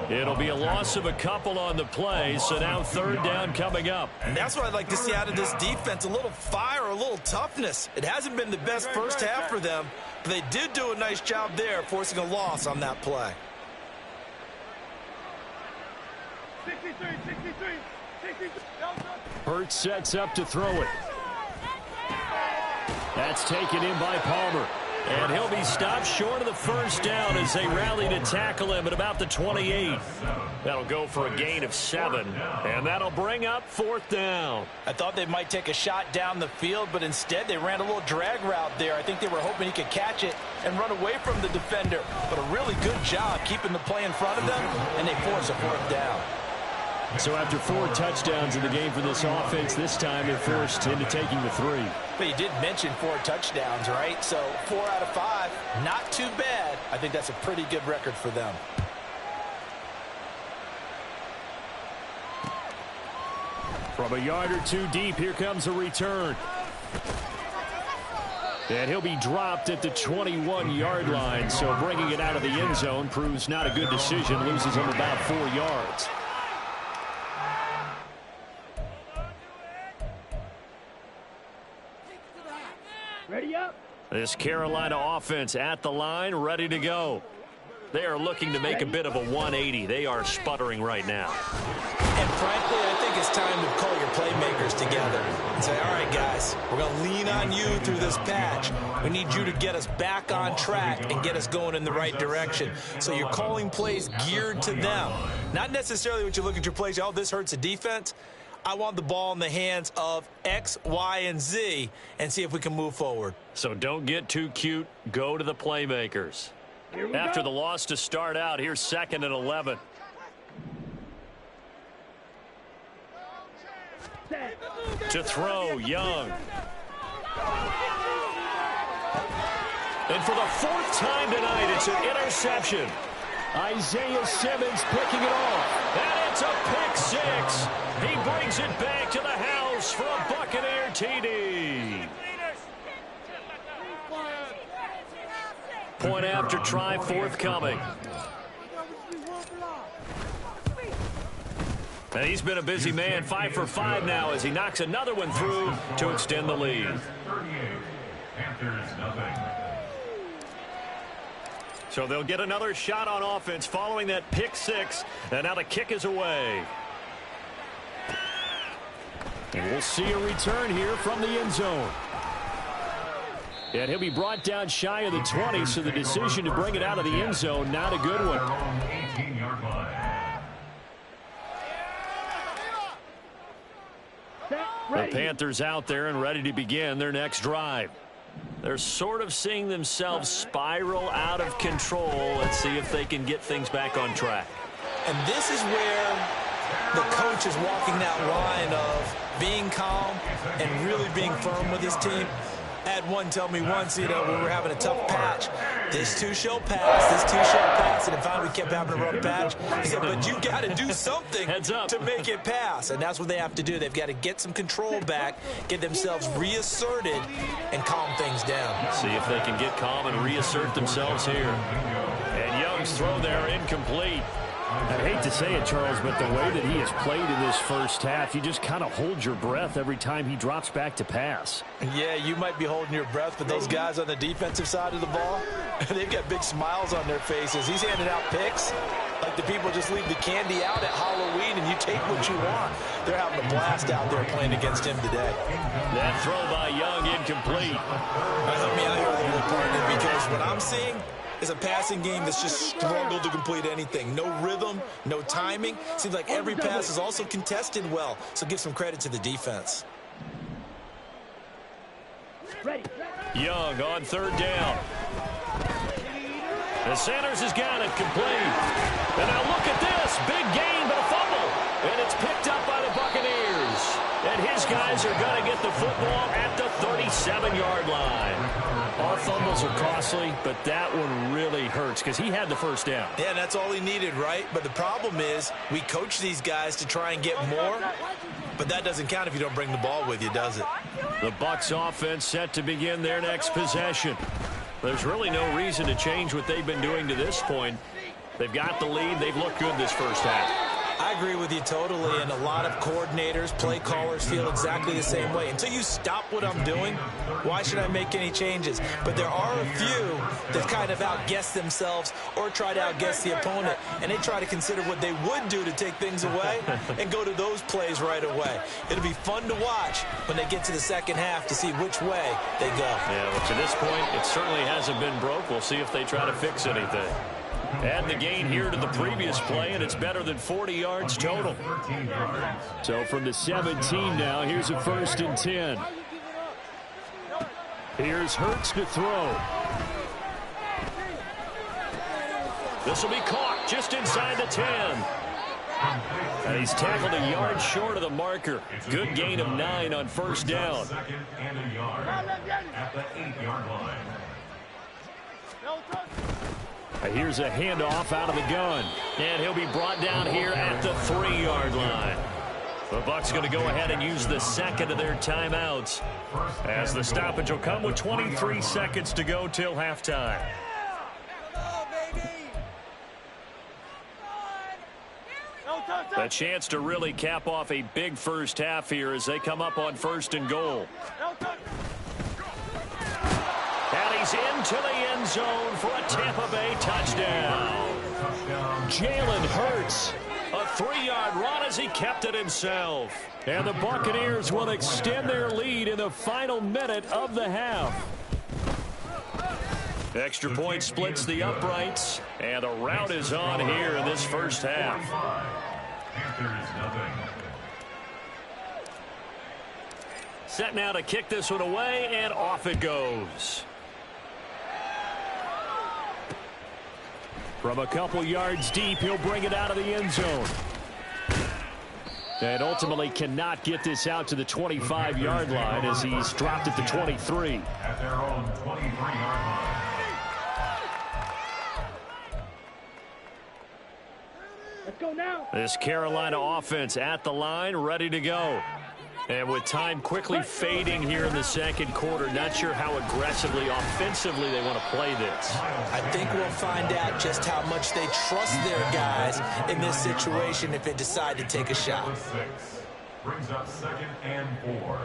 Speaker 1: It'll be a loss of a couple on the play, so now 3rd down coming up.
Speaker 2: And that's what I'd like to see out of this defense, a little fire, a little toughness. It hasn't been the best first half for them, but they did do a nice job there, forcing a loss on that play.
Speaker 5: 63.
Speaker 6: Hurts sets up to throw it. That's taken in by Palmer.
Speaker 1: And he'll be stopped short of the 1st down as they rally to tackle him at about the 28. That'll go for a gain of 7. And that'll bring up 4th down.
Speaker 4: I thought they might take a shot down the field, but instead they ran a little drag route there. I think they were hoping he could catch it and run away from the defender. But a really good job keeping the play in front of them, and they force a 4th down.
Speaker 6: So after 4 touchdowns in the game for this offense, this time they're forced into taking the 3.
Speaker 4: But you did mention 4 touchdowns, right? So 4 out of 5, not too bad. I think that's a pretty good record for them.
Speaker 6: From a yard or 2 deep, here comes a return. And he'll be dropped at the 21-yard line, so bringing it out of the end zone proves not a good decision, loses him about 4 yards.
Speaker 5: Ready up.
Speaker 1: This Carolina offense at the line, ready to go. They are looking to make a bit of a 180. They are sputtering right now.
Speaker 2: And frankly, I think it's time to call your playmakers together and say, all right, guys, we're going to lean on you through this patch. We need you to get us back on track and get us going in the right direction. So you're calling plays geared to them. Not necessarily what you look at your plays, oh, this hurts the defense. I want the ball in the hands of X, Y, and Z and see if we can move forward.
Speaker 1: So don't get too cute. Go to the playmakers. After the loss to start out, here's 2nd and 11. To throw, Young. And for the 4th time tonight, it's an interception.
Speaker 6: Isaiah Simmons picking it off.
Speaker 1: And it's a pick 6. He brings it back to the house for a Buccaneer TD. Point after try forthcoming. And he's been a busy man, 5 for 5 now as he knocks another one through to extend the lead. So they'll get another shot on offense following that pick 6, and now the kick is away.
Speaker 6: And we'll see a return here from the end zone. And he'll be brought down shy of the 20, so the decision to bring it out of the end zone, not a good one.
Speaker 1: The Panthers out there and ready to begin their next drive. They're sort of seeing themselves spiral out of control. Let's see if they can get things back on track.
Speaker 2: And this is where the coach is walking that line of being calm and really being firm with his team. I had one tell me once, you know, we were having a tough patch. This too shall pass. This too shall pass. And finally we kept having a rough patch. He said, but you got to do something to make it pass. And that's what they have to do. They've got to get some control back, get themselves reasserted, and calm things down.
Speaker 1: See if they can get calm and reassert themselves here. And Young's throw there incomplete.
Speaker 6: I hate to say it, Charles, but the way that he has played in this first half, you just kind of hold your breath every time he drops back to pass.
Speaker 2: Yeah, you might be holding your breath, but those guys on the defensive side of the ball, they've got big smiles on their faces. He's handing out picks like the people just leave the candy out at Halloween and you take what you want. They're having a blast out there playing against him today.
Speaker 1: That throw by Young incomplete.
Speaker 2: Help me out here a little bit, partner, because what I'm seeing is a passing game that's just struggled to complete anything. No rhythm, no timing. Seems like every pass is also contested well. So give some credit to the defense.
Speaker 1: Young on 3rd down. And Sanders has got it complete. And now look at this. Big gain, but a fumble. And it's picked up by the Buccaneers. And his guys are going to get the football at the 37-yard line. All fumbles are costly, but that one really hurts because he had the first down.
Speaker 2: Yeah, and that's all he needed, right? But the problem is we coach these guys to try and get more, but that doesn't count if you don't bring the ball with you, does it?
Speaker 1: The Bucs offense set to begin their next possession. There's really no reason to change what they've been doing to this point. They've got the lead. They've looked good this first half.
Speaker 2: I agree with you totally, and a lot of coordinators, play callers feel exactly the same way. Until you stop what I'm doing, why should I make any changes? But there are a few that kind of outguess themselves or try to outguess the opponent, and they try to consider what they would do to take things away and go to those plays right away. It'll be fun to watch when they get to the second half to see which way they go.
Speaker 1: Yeah, well, to this point, it certainly hasn't been broke. We'll see if they try to fix anything. Add the gain here to the previous play, and it's better than 40 yards total.
Speaker 6: So from the 17 now, here's a 1st and 10. Here's Hurts to throw.
Speaker 1: This will be caught just inside the 10. And he's tackled a yard short of the marker. Good gain of 9 on 1st down.
Speaker 3: Second and a yard at the 8-yard line.
Speaker 6: Here's a handoff out of the gun.
Speaker 1: And he'll be brought down here at the 3-yard line. The Bucs going to go ahead and use the second of their timeouts, as the stoppage will come with 23 seconds to go till halftime. A chance to really cap off a big first half here as they come up on 1st and goal. He's into the end zone for a Tampa Bay touchdown. Jalen Hurts, a 3-yard run as he kept it himself. And the Buccaneers will extend their lead in the final minute of the half. Extra point splits the uprights, and the rout is on here in this first half. Set now to kick this one away, and off it goes. From a couple yards deep, he'll bring it out of the end zone. And ultimately cannot get this out to the 25-yard line as he's dropped at the 23.
Speaker 3: At their own 23-yard line.
Speaker 5: Let's go now.
Speaker 1: This Carolina offense at the line, ready to go. And with time quickly fading here in the second quarter, not sure how aggressively, offensively they want to play this.
Speaker 2: I think we'll find out just how much they trust their guys in this situation if they decide to take a shot.
Speaker 3: Brings up 2nd and 4.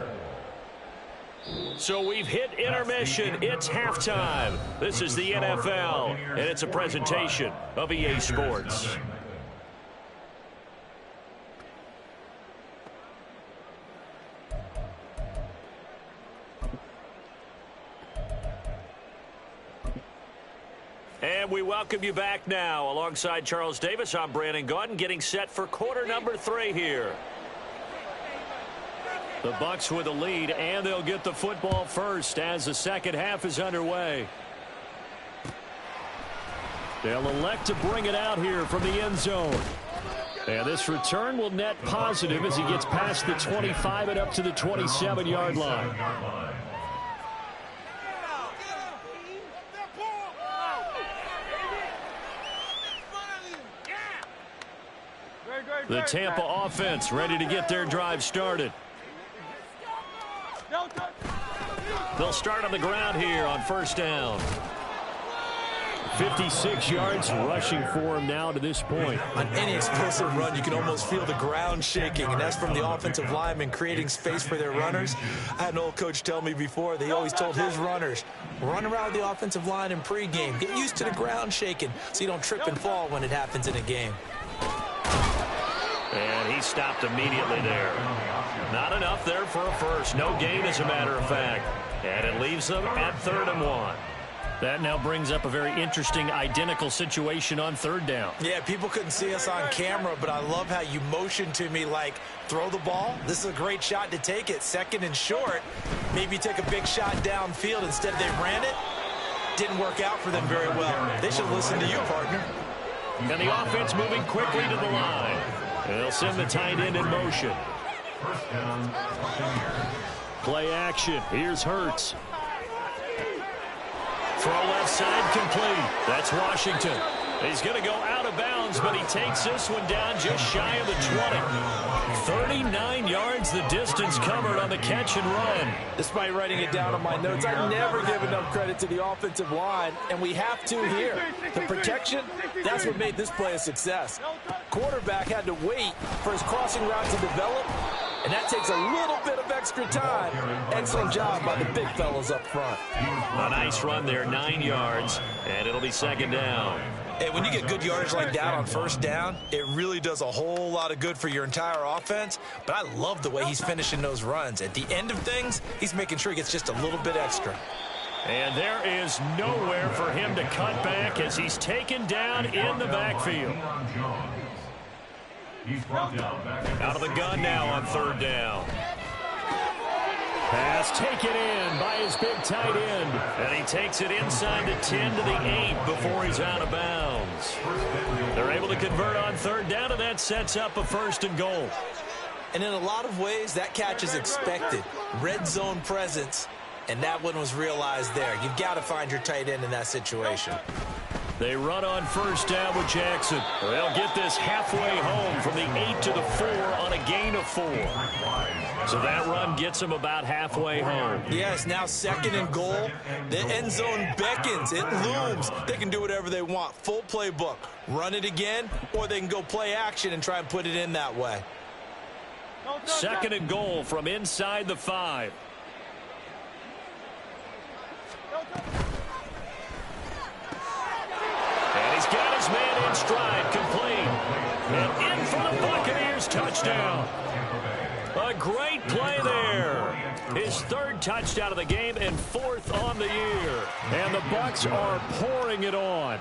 Speaker 1: So we've hit intermission. It's halftime. This is the NFL, and it's a presentation of EA Sports. And we welcome you back now. Alongside Charles Davis, I'm Brandon Gaudin, getting set for quarter number 3 here. The Bucs with the lead, and they'll get the football first as the second half is underway. They'll elect to bring it out here from the end zone. And this return will net positive as he gets past the 25 and up to the 27-yard line. The Tampa offense ready to get their drive started. They'll start on the ground here on first down. 56 yards rushing for him now to this point.
Speaker 2: On any explosive run, you can almost feel the ground shaking, and that's from the offensive linemen creating space for their runners. I had an old coach tell me before, they always told his runners, run around the offensive line in pregame. Get used to the ground shaking so you don't trip and fall when it happens in a game.
Speaker 1: And he stopped immediately there. Not enough there for a first. No gain, as a matter of fact. And it leaves them at 3rd and 1. That now brings up a very interesting identical situation on 3rd down.
Speaker 2: Yeah, people couldn't see us on camera, but I love how you motioned to me like, throw the ball. This is a great shot to take it. 2nd and short. Maybe take a big shot downfield. Instead, they ran it. Didn't work out for them very well. They should listen to you, partner.
Speaker 1: And the offense moving quickly to the line. They'll send the tight end in motion.
Speaker 3: First down,
Speaker 1: Play action. Here's Hurts. Throw left side complete. That's Washington. He's going to go out of bounds, but he takes this one down just shy of the 20. 39 yards the distance covered on the catch and run.
Speaker 4: Despite writing it down on my notes, I never give enough credit to the offensive line, and we have to here. The protection, that's what made this play a success. Quarterback had to wait for his crossing route to develop, and that takes a little bit of extra time. Excellent job by the big fellas up front.
Speaker 1: A nice run there, 9 yards, and it'll be 2nd down.
Speaker 2: Hey, when you get good yardage like that on first down, it really does a whole lot of good for your entire offense. But I love the way he's finishing those runs. At the end of things, he's making sure he gets just a little bit extra.
Speaker 1: And there is nowhere for him to cut back as he's taken down in the backfield. Out of the gun now on 3rd down. Pass taken in by his big tight end. And he takes it inside the 10 to the 8 before he's out of bounds. They're able to convert on 3rd down, and that sets up a 1st and goal.
Speaker 2: And in a lot of ways, that catch is expected. Red zone presence, and that one was realized there. You've got to find your tight end in that situation.
Speaker 1: They run on 1st down with Jackson. They'll get this halfway home from the 8 to the 4 on a gain of 4. So that run gets them about halfway home.
Speaker 2: Yes, now 2nd and goal. The end zone beckons. It looms. They can do whatever they want. Full playbook. Run it again, or they can go play action and try and put it in that way.
Speaker 1: 2nd and goal from inside the 5. stride complete. And in for the Buccaneers touchdown. A great play there. His third touchdown of the game and fourth on the year. And the Bucs are pouring it on.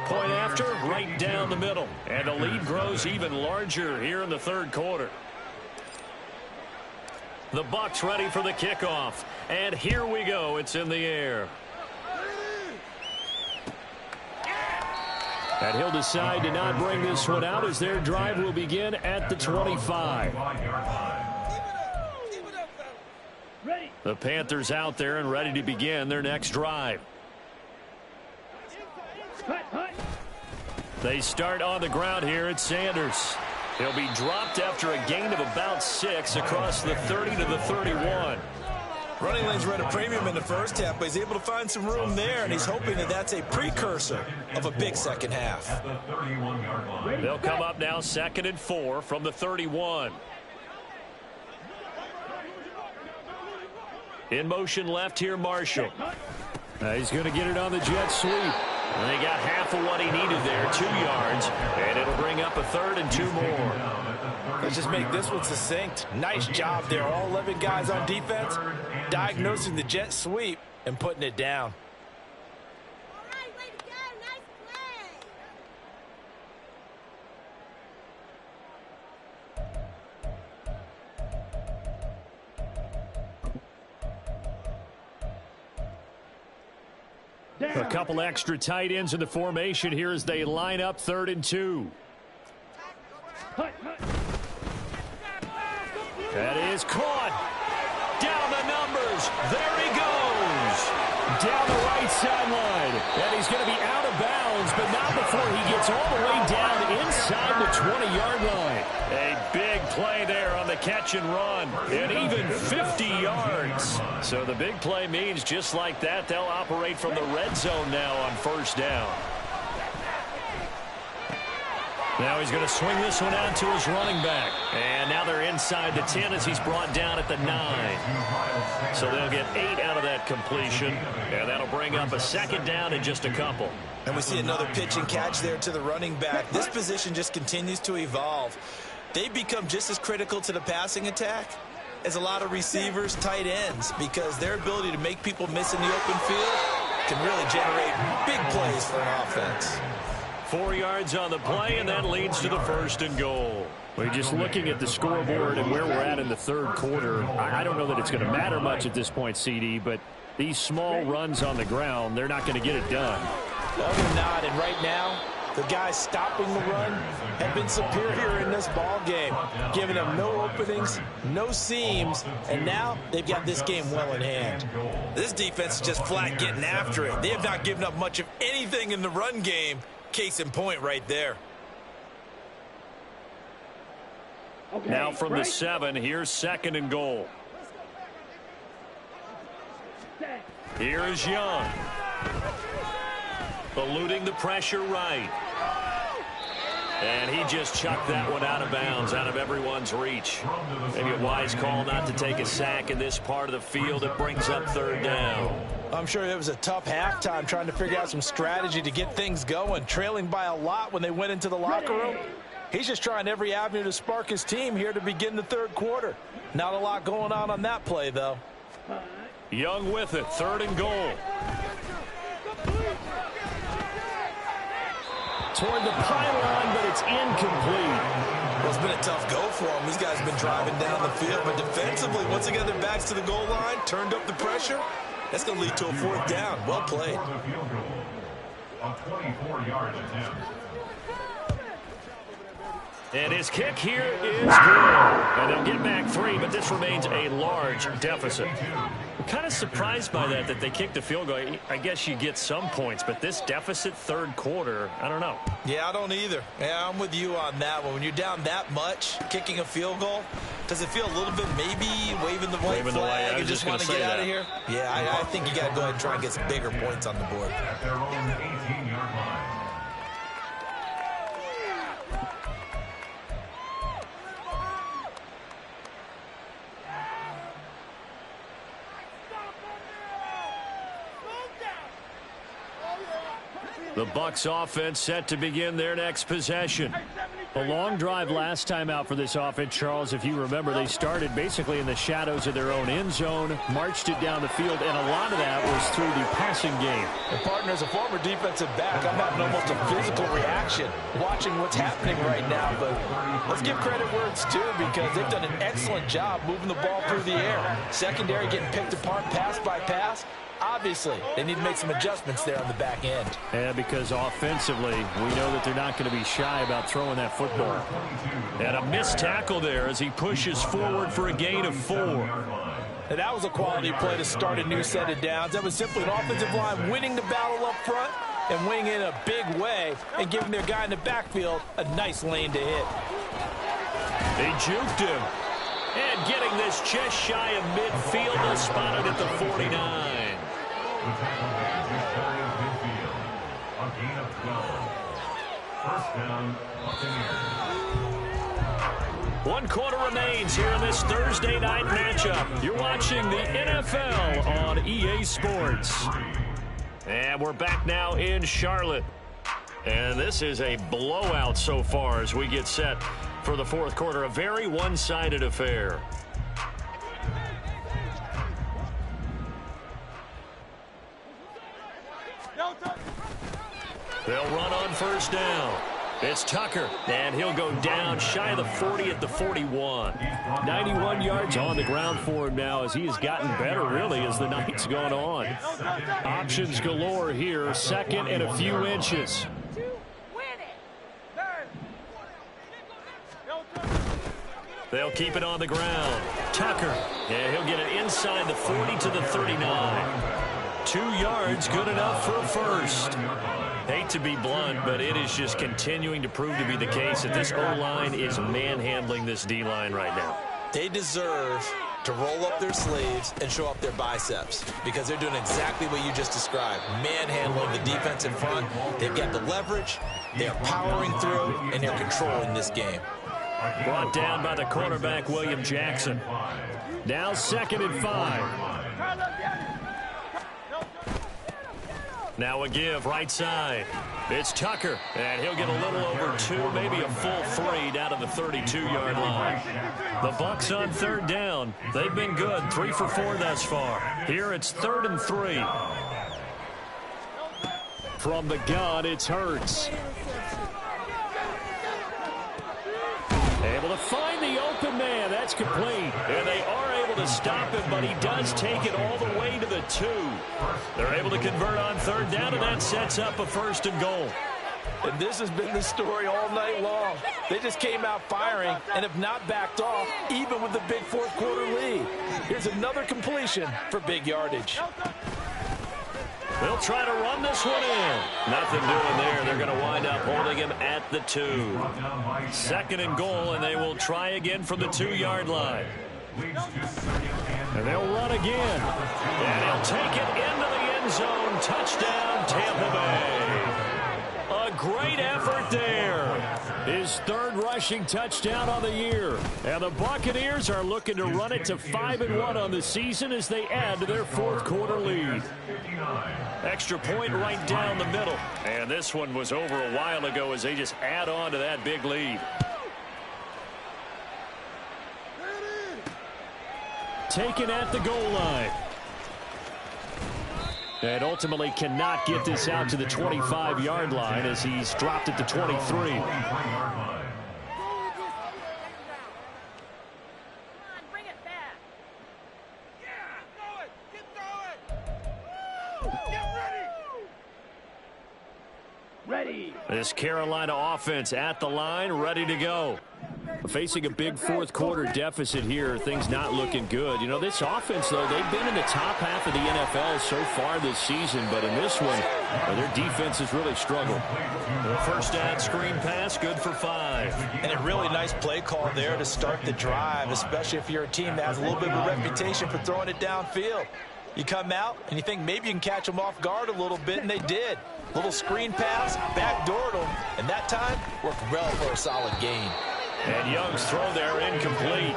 Speaker 1: Point after, right down the middle. And the lead grows even larger here in the third quarter. The Bucs ready for the kickoff. And here we go. It's in the air. And he'll decide to not bring this one out as their drive will begin at the 25. The Panthers out there and ready to begin their next drive. They start on the ground here at Sanders. He'll be dropped after a gain of about 6 across the 30 to the 31.
Speaker 2: Running lanes were at a premium in the first half, but he's able to find some room there, and he's hoping that that's a precursor of a big second half.
Speaker 1: They'll come up now 2nd and 4 from the 31. In motion left here, Marshall.
Speaker 6: He's going to get it on the jet sweep.
Speaker 1: And they got half of what he needed there, 2 yards, and it'll bring up a 3rd and 2 more.
Speaker 4: Let's just make this one succinct. Nice job there. All 11 guys on defense diagnosing the jet sweep and putting it down.
Speaker 7: All right, way to go. Nice play.
Speaker 6: A couple extra tight ends in the formation here as they line up 3rd and 2. That is caught. Down the numbers. There he goes. Down the right sideline. And he's going to be out of bounds, but not before he gets all the way down inside the 20-yard line.
Speaker 1: A big play there on the catch and run. And even 50 yards. So the big play means just like that, they'll operate from the red zone now on 1st down. Now he's going to swing this one out to his running back. And now they're inside the 10 as he's brought down at the 9. So they'll get 8 out of that completion. And that'll bring up a 2nd down in just a couple.
Speaker 2: And we see another pitch and catch there to the running back. This position just continues to evolve. They become just as critical to the passing attack as a lot of receivers, tight ends, because their ability to make people miss in the open field can really generate big plays for an offense.
Speaker 1: 4 yards on the play, and that leads to the 1st and goal.
Speaker 6: Well, just looking at the scoreboard and where we're at in the third quarter, I don't know that it's going to matter much at this point, CD, but these small runs on the ground, they're not going to get it done.
Speaker 4: No, they're not, and right now, the guys stopping the run have been superior in this ball game, giving them no openings, no seams, and now they've got this game well in hand.
Speaker 2: This defense is just flat getting after it. They have not given up much of anything in the run game. Case in point right there.
Speaker 5: Okay,
Speaker 1: Now from the
Speaker 5: right.
Speaker 1: 7, here's 2nd and goal. Here is Young. Eluding the pressure right. And he just chucked that one out of bounds, out of everyone's reach. Maybe a wise call not to take a sack in this part of the field. It brings up 3rd down.
Speaker 4: I'm sure it was a tough halftime trying to figure out some strategy to get things going, trailing by a lot when they went into the locker room. He's just trying every avenue to spark his team here to begin the third quarter. Not a lot going on that play, though.
Speaker 1: Young with it, 3rd and goal.
Speaker 6: Toward the pylon, but it's incomplete.
Speaker 2: Well, it's been a tough go for them. These guys have been driving down the field, but defensively, once again, their backs to the goal line, turned up the pressure. That's going to lead to a 4th down. Well played.
Speaker 3: A 24-yard attempt.
Speaker 1: And his kick here is good. And they'll get back 3, but this remains a large deficit. I'm kind of surprised by that they kicked the field goal. I guess you get some points, but this deficit 3rd quarter, I don't know.
Speaker 2: Yeah, I don't either. Yeah, I'm with you on that one. When you're down that much, kicking a field goal, does it feel a little bit maybe waving the white flag and just want to get out of here? Yeah, I think you got to go ahead and try and get some bigger points on the board.
Speaker 3: At their own 18-yard line.
Speaker 6: The Bucs offense set to begin their next possession. A long drive last time out for this offense, Charles. If you remember, they started basically in the shadows of their own end zone, marched it down the field, and a lot of that was through the passing game.
Speaker 4: And partner, as a former defensive back, I'm having almost a physical reaction watching what's happening right now. But let's give credit where it's due, because they've done an excellent job moving the ball through the air. Secondary getting picked apart pass by pass. Obviously, they need to make some adjustments there on the back end.
Speaker 6: Yeah, because offensively, we know that they're not going to be shy about throwing that football. And a missed tackle there as he pushes forward for a gain of 4.
Speaker 4: And that was a quality play to start a new set of downs. That was simply an offensive line winning the battle up front and winning in a big way and giving their guy in the backfield a nice lane to hit.
Speaker 6: They juked him. And getting this just shy of midfield, they'll spot it at the 49.
Speaker 3: The tackle just shy of midfield. A gain of 12. First down, Buccaneers.
Speaker 1: 1 quarter remains here in this Thursday night matchup. You're watching the NFL on EA Sports. And we're back now in Charlotte. And this is a blowout so far as we get set for the fourth quarter. A very one-sided affair. They'll run on first down. It's Tucker, and he'll go down shy of the 40 at the 41. 91 yards on the ground for him now as he has gotten better, really, as the night's gone on. Options galore here, second and a few inches. They'll keep it on the ground. Tucker, and he'll get it inside the 40 to the 39. 2 yards, good enough for a first. Hate to be blunt, but it is just continuing to prove to be the case that this O-line is manhandling this D-line right now.
Speaker 2: They deserve to roll up their sleeves and show up their biceps, because they're doing exactly what you just described, manhandling the defense in front. They've got the leverage, they're powering through, and they're controlling this game.
Speaker 1: Brought down by the quarterback, William Jackson.
Speaker 6: Now 2nd and 5.
Speaker 1: Now a give right side. It's Tucker, and he'll get a little over 2, maybe a full 3 down to the 32-yard line. The Bucs on third down. They've been good, 3 for 4 thus far. Here it's 3rd and 3.
Speaker 6: From the gun, it's Hurts. Able to find the open man. That's complete.
Speaker 1: And they are able to stop him, but he does take it all the way to the 2. They're able to convert on third down, and that sets up a 1st and goal.
Speaker 4: And this has been the story all night long. They just came out firing and have not backed off, even with the big fourth quarter lead. Here's another completion for big yardage.
Speaker 1: They'll try to run this one in. Nothing doing there. They're going to wind up holding him at the 2. 2nd and goal, and they will try again from the 2-yard line.
Speaker 6: And they'll run again.
Speaker 1: And he'll take it into the end zone. Touchdown, Tampa Bay. A great effort there.
Speaker 6: His 3rd rushing touchdown on the year. And the Buccaneers are looking to run it to 5-1 on the season as they add to their fourth quarter lead.
Speaker 1: Extra point right down the middle. And this one was over a while ago as they just add on to that big lead.
Speaker 6: Taken at the goal line. And ultimately cannot get this out to the 25-yard line as he's dropped it to 23.
Speaker 1: This Carolina offense at the line, ready to go.
Speaker 6: Facing a big fourth quarter deficit here, things not looking good. You know, this offense, though, they've been in the top half of the NFL so far this season, but in this one, their defense has really struggled.
Speaker 1: The first down screen pass, good for 5.
Speaker 4: And a really nice play call there to start the drive, especially if you're a team that has a little bit of a reputation for throwing it downfield. You come out and you think maybe you can catch them off guard a little bit, and they did. Little screen pass, backdoored them, and that time worked well for a solid gain.
Speaker 1: And Young's throw there incomplete.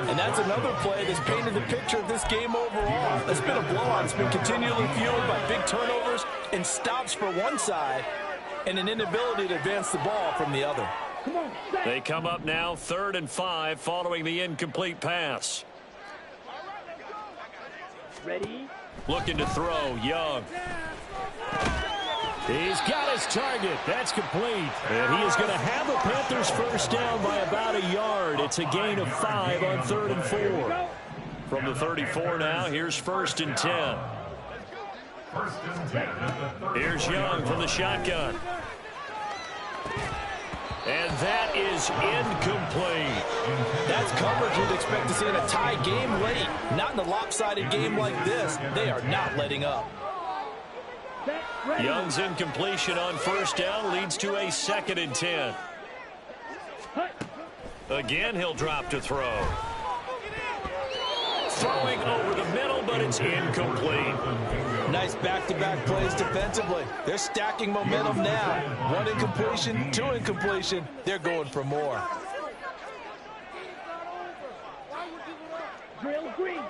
Speaker 4: And that's another play that's painted the picture of this game overall. It's been a blowout. It's been continually fueled by big turnovers and stops for one side and an inability to advance the ball from the other.
Speaker 1: They come up now 3rd and 5 following the incomplete pass.
Speaker 5: Ready?
Speaker 1: Looking to throw, Young.
Speaker 6: He's got his target. That's complete. And he is going to have a Panthers first down by about a yard. It's a gain of 5 on 3rd and 4.
Speaker 1: From the 34 now, here's 1st and 10. Here's Young from the shotgun. And that is incomplete.
Speaker 4: That's coverage you'd expect to see in a tie game late. Not in a lopsided game like this. They are not letting up.
Speaker 1: Young's incompletion on 1st down leads to a 2nd and 10. Again, he'll drop to throw. Throwing over the middle, but it's incomplete.
Speaker 4: Nice back-to-back plays defensively. They're stacking momentum now. 1 incompletion, 2 incompletion. They're going for more.
Speaker 5: Drill green.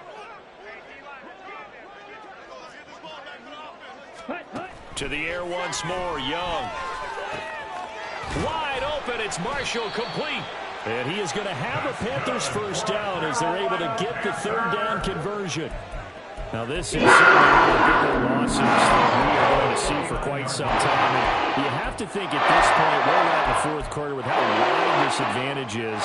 Speaker 1: To the air once more, Young. Wide open, it's Marshall, complete.
Speaker 6: And he is going to have a Panthers first down as they're able to get the 3rd down conversion. Now this is certainly one of the bigger losses that we are going to see for quite some time. And you have to think at this point, where we're at in the 4th quarter with how wide this advantage is.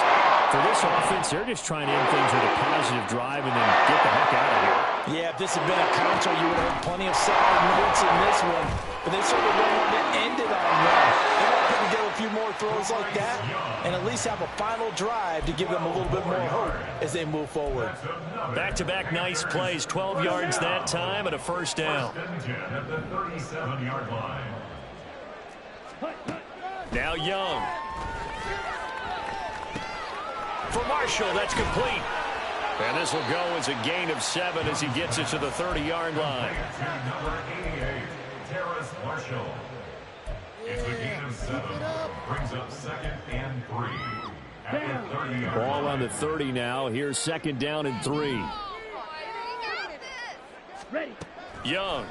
Speaker 6: For this offense, they're just trying to end things with a positive drive and then get the heck out of here.
Speaker 4: Yeah, if this had been a counter, you would have had plenty of solid notes in this one. But they certainly don't want to end it on one. They want to put together a few more throws like that and at least have a final drive to give them a little bit more hope as they move forward.
Speaker 1: Back-to-back nice plays, 12 yards that time and a first down.
Speaker 3: At the 37-yard line.
Speaker 1: Now Young. For Marshall, that's complete. And this will go as a gain of 7 as he gets it to the 30-yard line.
Speaker 3: Number 88, Terrace Marshall. It's a gain of 7. Brings up 2nd and 3. At the 30-yard
Speaker 6: Ball
Speaker 3: line.
Speaker 6: on the 30 now. Here's 2nd down and 3.
Speaker 5: Ready.
Speaker 1: Young.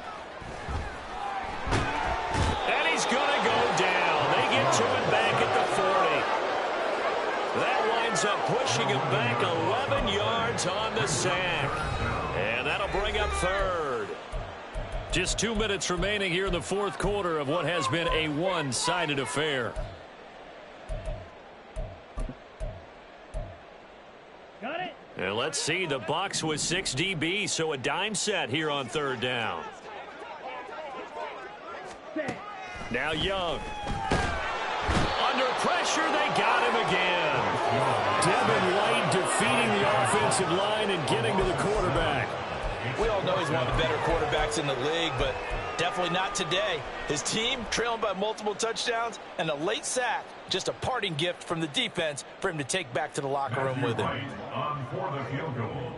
Speaker 1: And he's going to go down. They get to him back at the 40. That winds up pushing him back 11 yards on the sack. And that'll bring up 3rd. Just 2 minutes remaining here in the 4th quarter of what has been a one-sided affair.
Speaker 5: Got it.
Speaker 1: And let's see, the Bucs with 6 DB, so a dime set here on 3rd down.
Speaker 5: Set.
Speaker 1: Now Young. Under pressure, they got him again. Devin White defeating the offensive line and getting to the quarterback.
Speaker 4: We all know he's one of the better quarterbacks in the league, but definitely not today. His team trailing by multiple touchdowns and a late sack, just a parting gift from the defense for him to take back to the locker room with him.
Speaker 3: Right on for the field goal.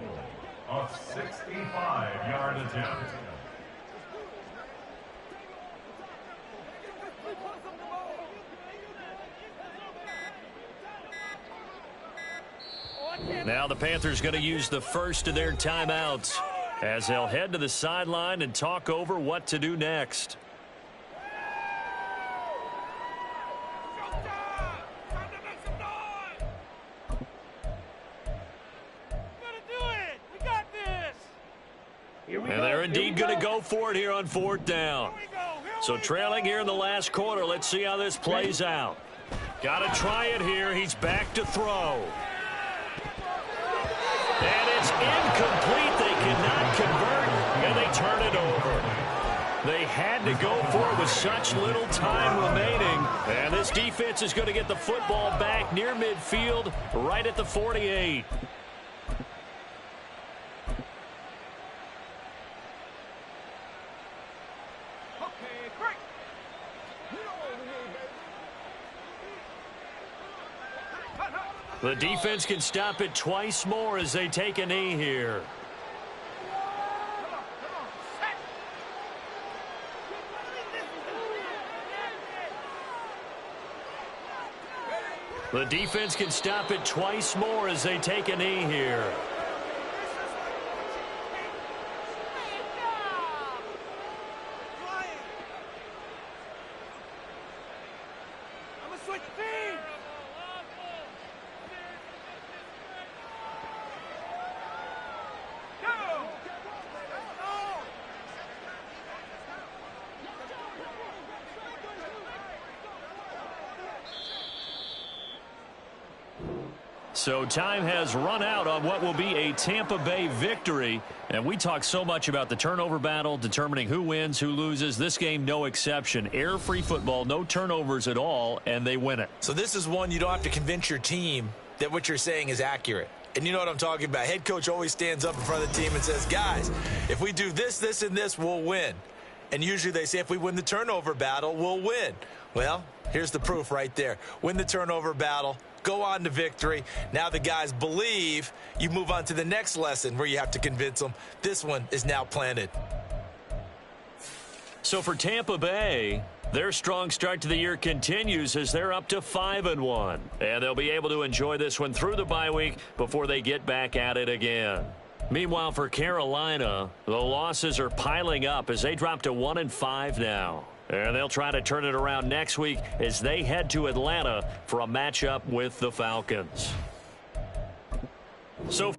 Speaker 3: A 65-yard attempt.
Speaker 1: Now the Panthers going to use the first of their timeouts as they'll head to the sideline and talk over what to do next. And they're indeed going to go for it here on 4th down. So trailing here in the last quarter, let's see how this plays out. Got to try it here. He's back to throw. And it's incomplete. They cannot convert, and they turn it over. They had to go for it with such little time remaining. And this defense is going to get the football back near midfield, right at the 48. The defense can stop it twice more as they take a knee here. The defense can stop it twice more as they take a knee here. So time has run out on what will be a Tampa Bay victory. And we talk so much about the turnover battle, determining who wins, who loses. This game, no exception. Air-free football, no turnovers at all, and they win it.
Speaker 2: So this is one you don't have to convince your team that what you're saying is accurate. And you know what I'm talking about. Head coach always stands up in front of the team and says, guys, if we do this, this, and this, we'll win. And usually they say if we win the turnover battle, we'll win. Well, here's the proof right there. Win the turnover battle. Go on to victory. Now the guys believe. You move on to the next lesson where you have to convince them. This one is now planted.
Speaker 1: So for Tampa Bay, their strong start to the year continues as they're up to 5-1. And they'll be able to enjoy this one through the bye week before they get back at it again. Meanwhile, for Carolina, the losses are piling up as they drop to 1-5 now. And they'll try to turn it around next week as they head to Atlanta for a matchup with the Falcons. So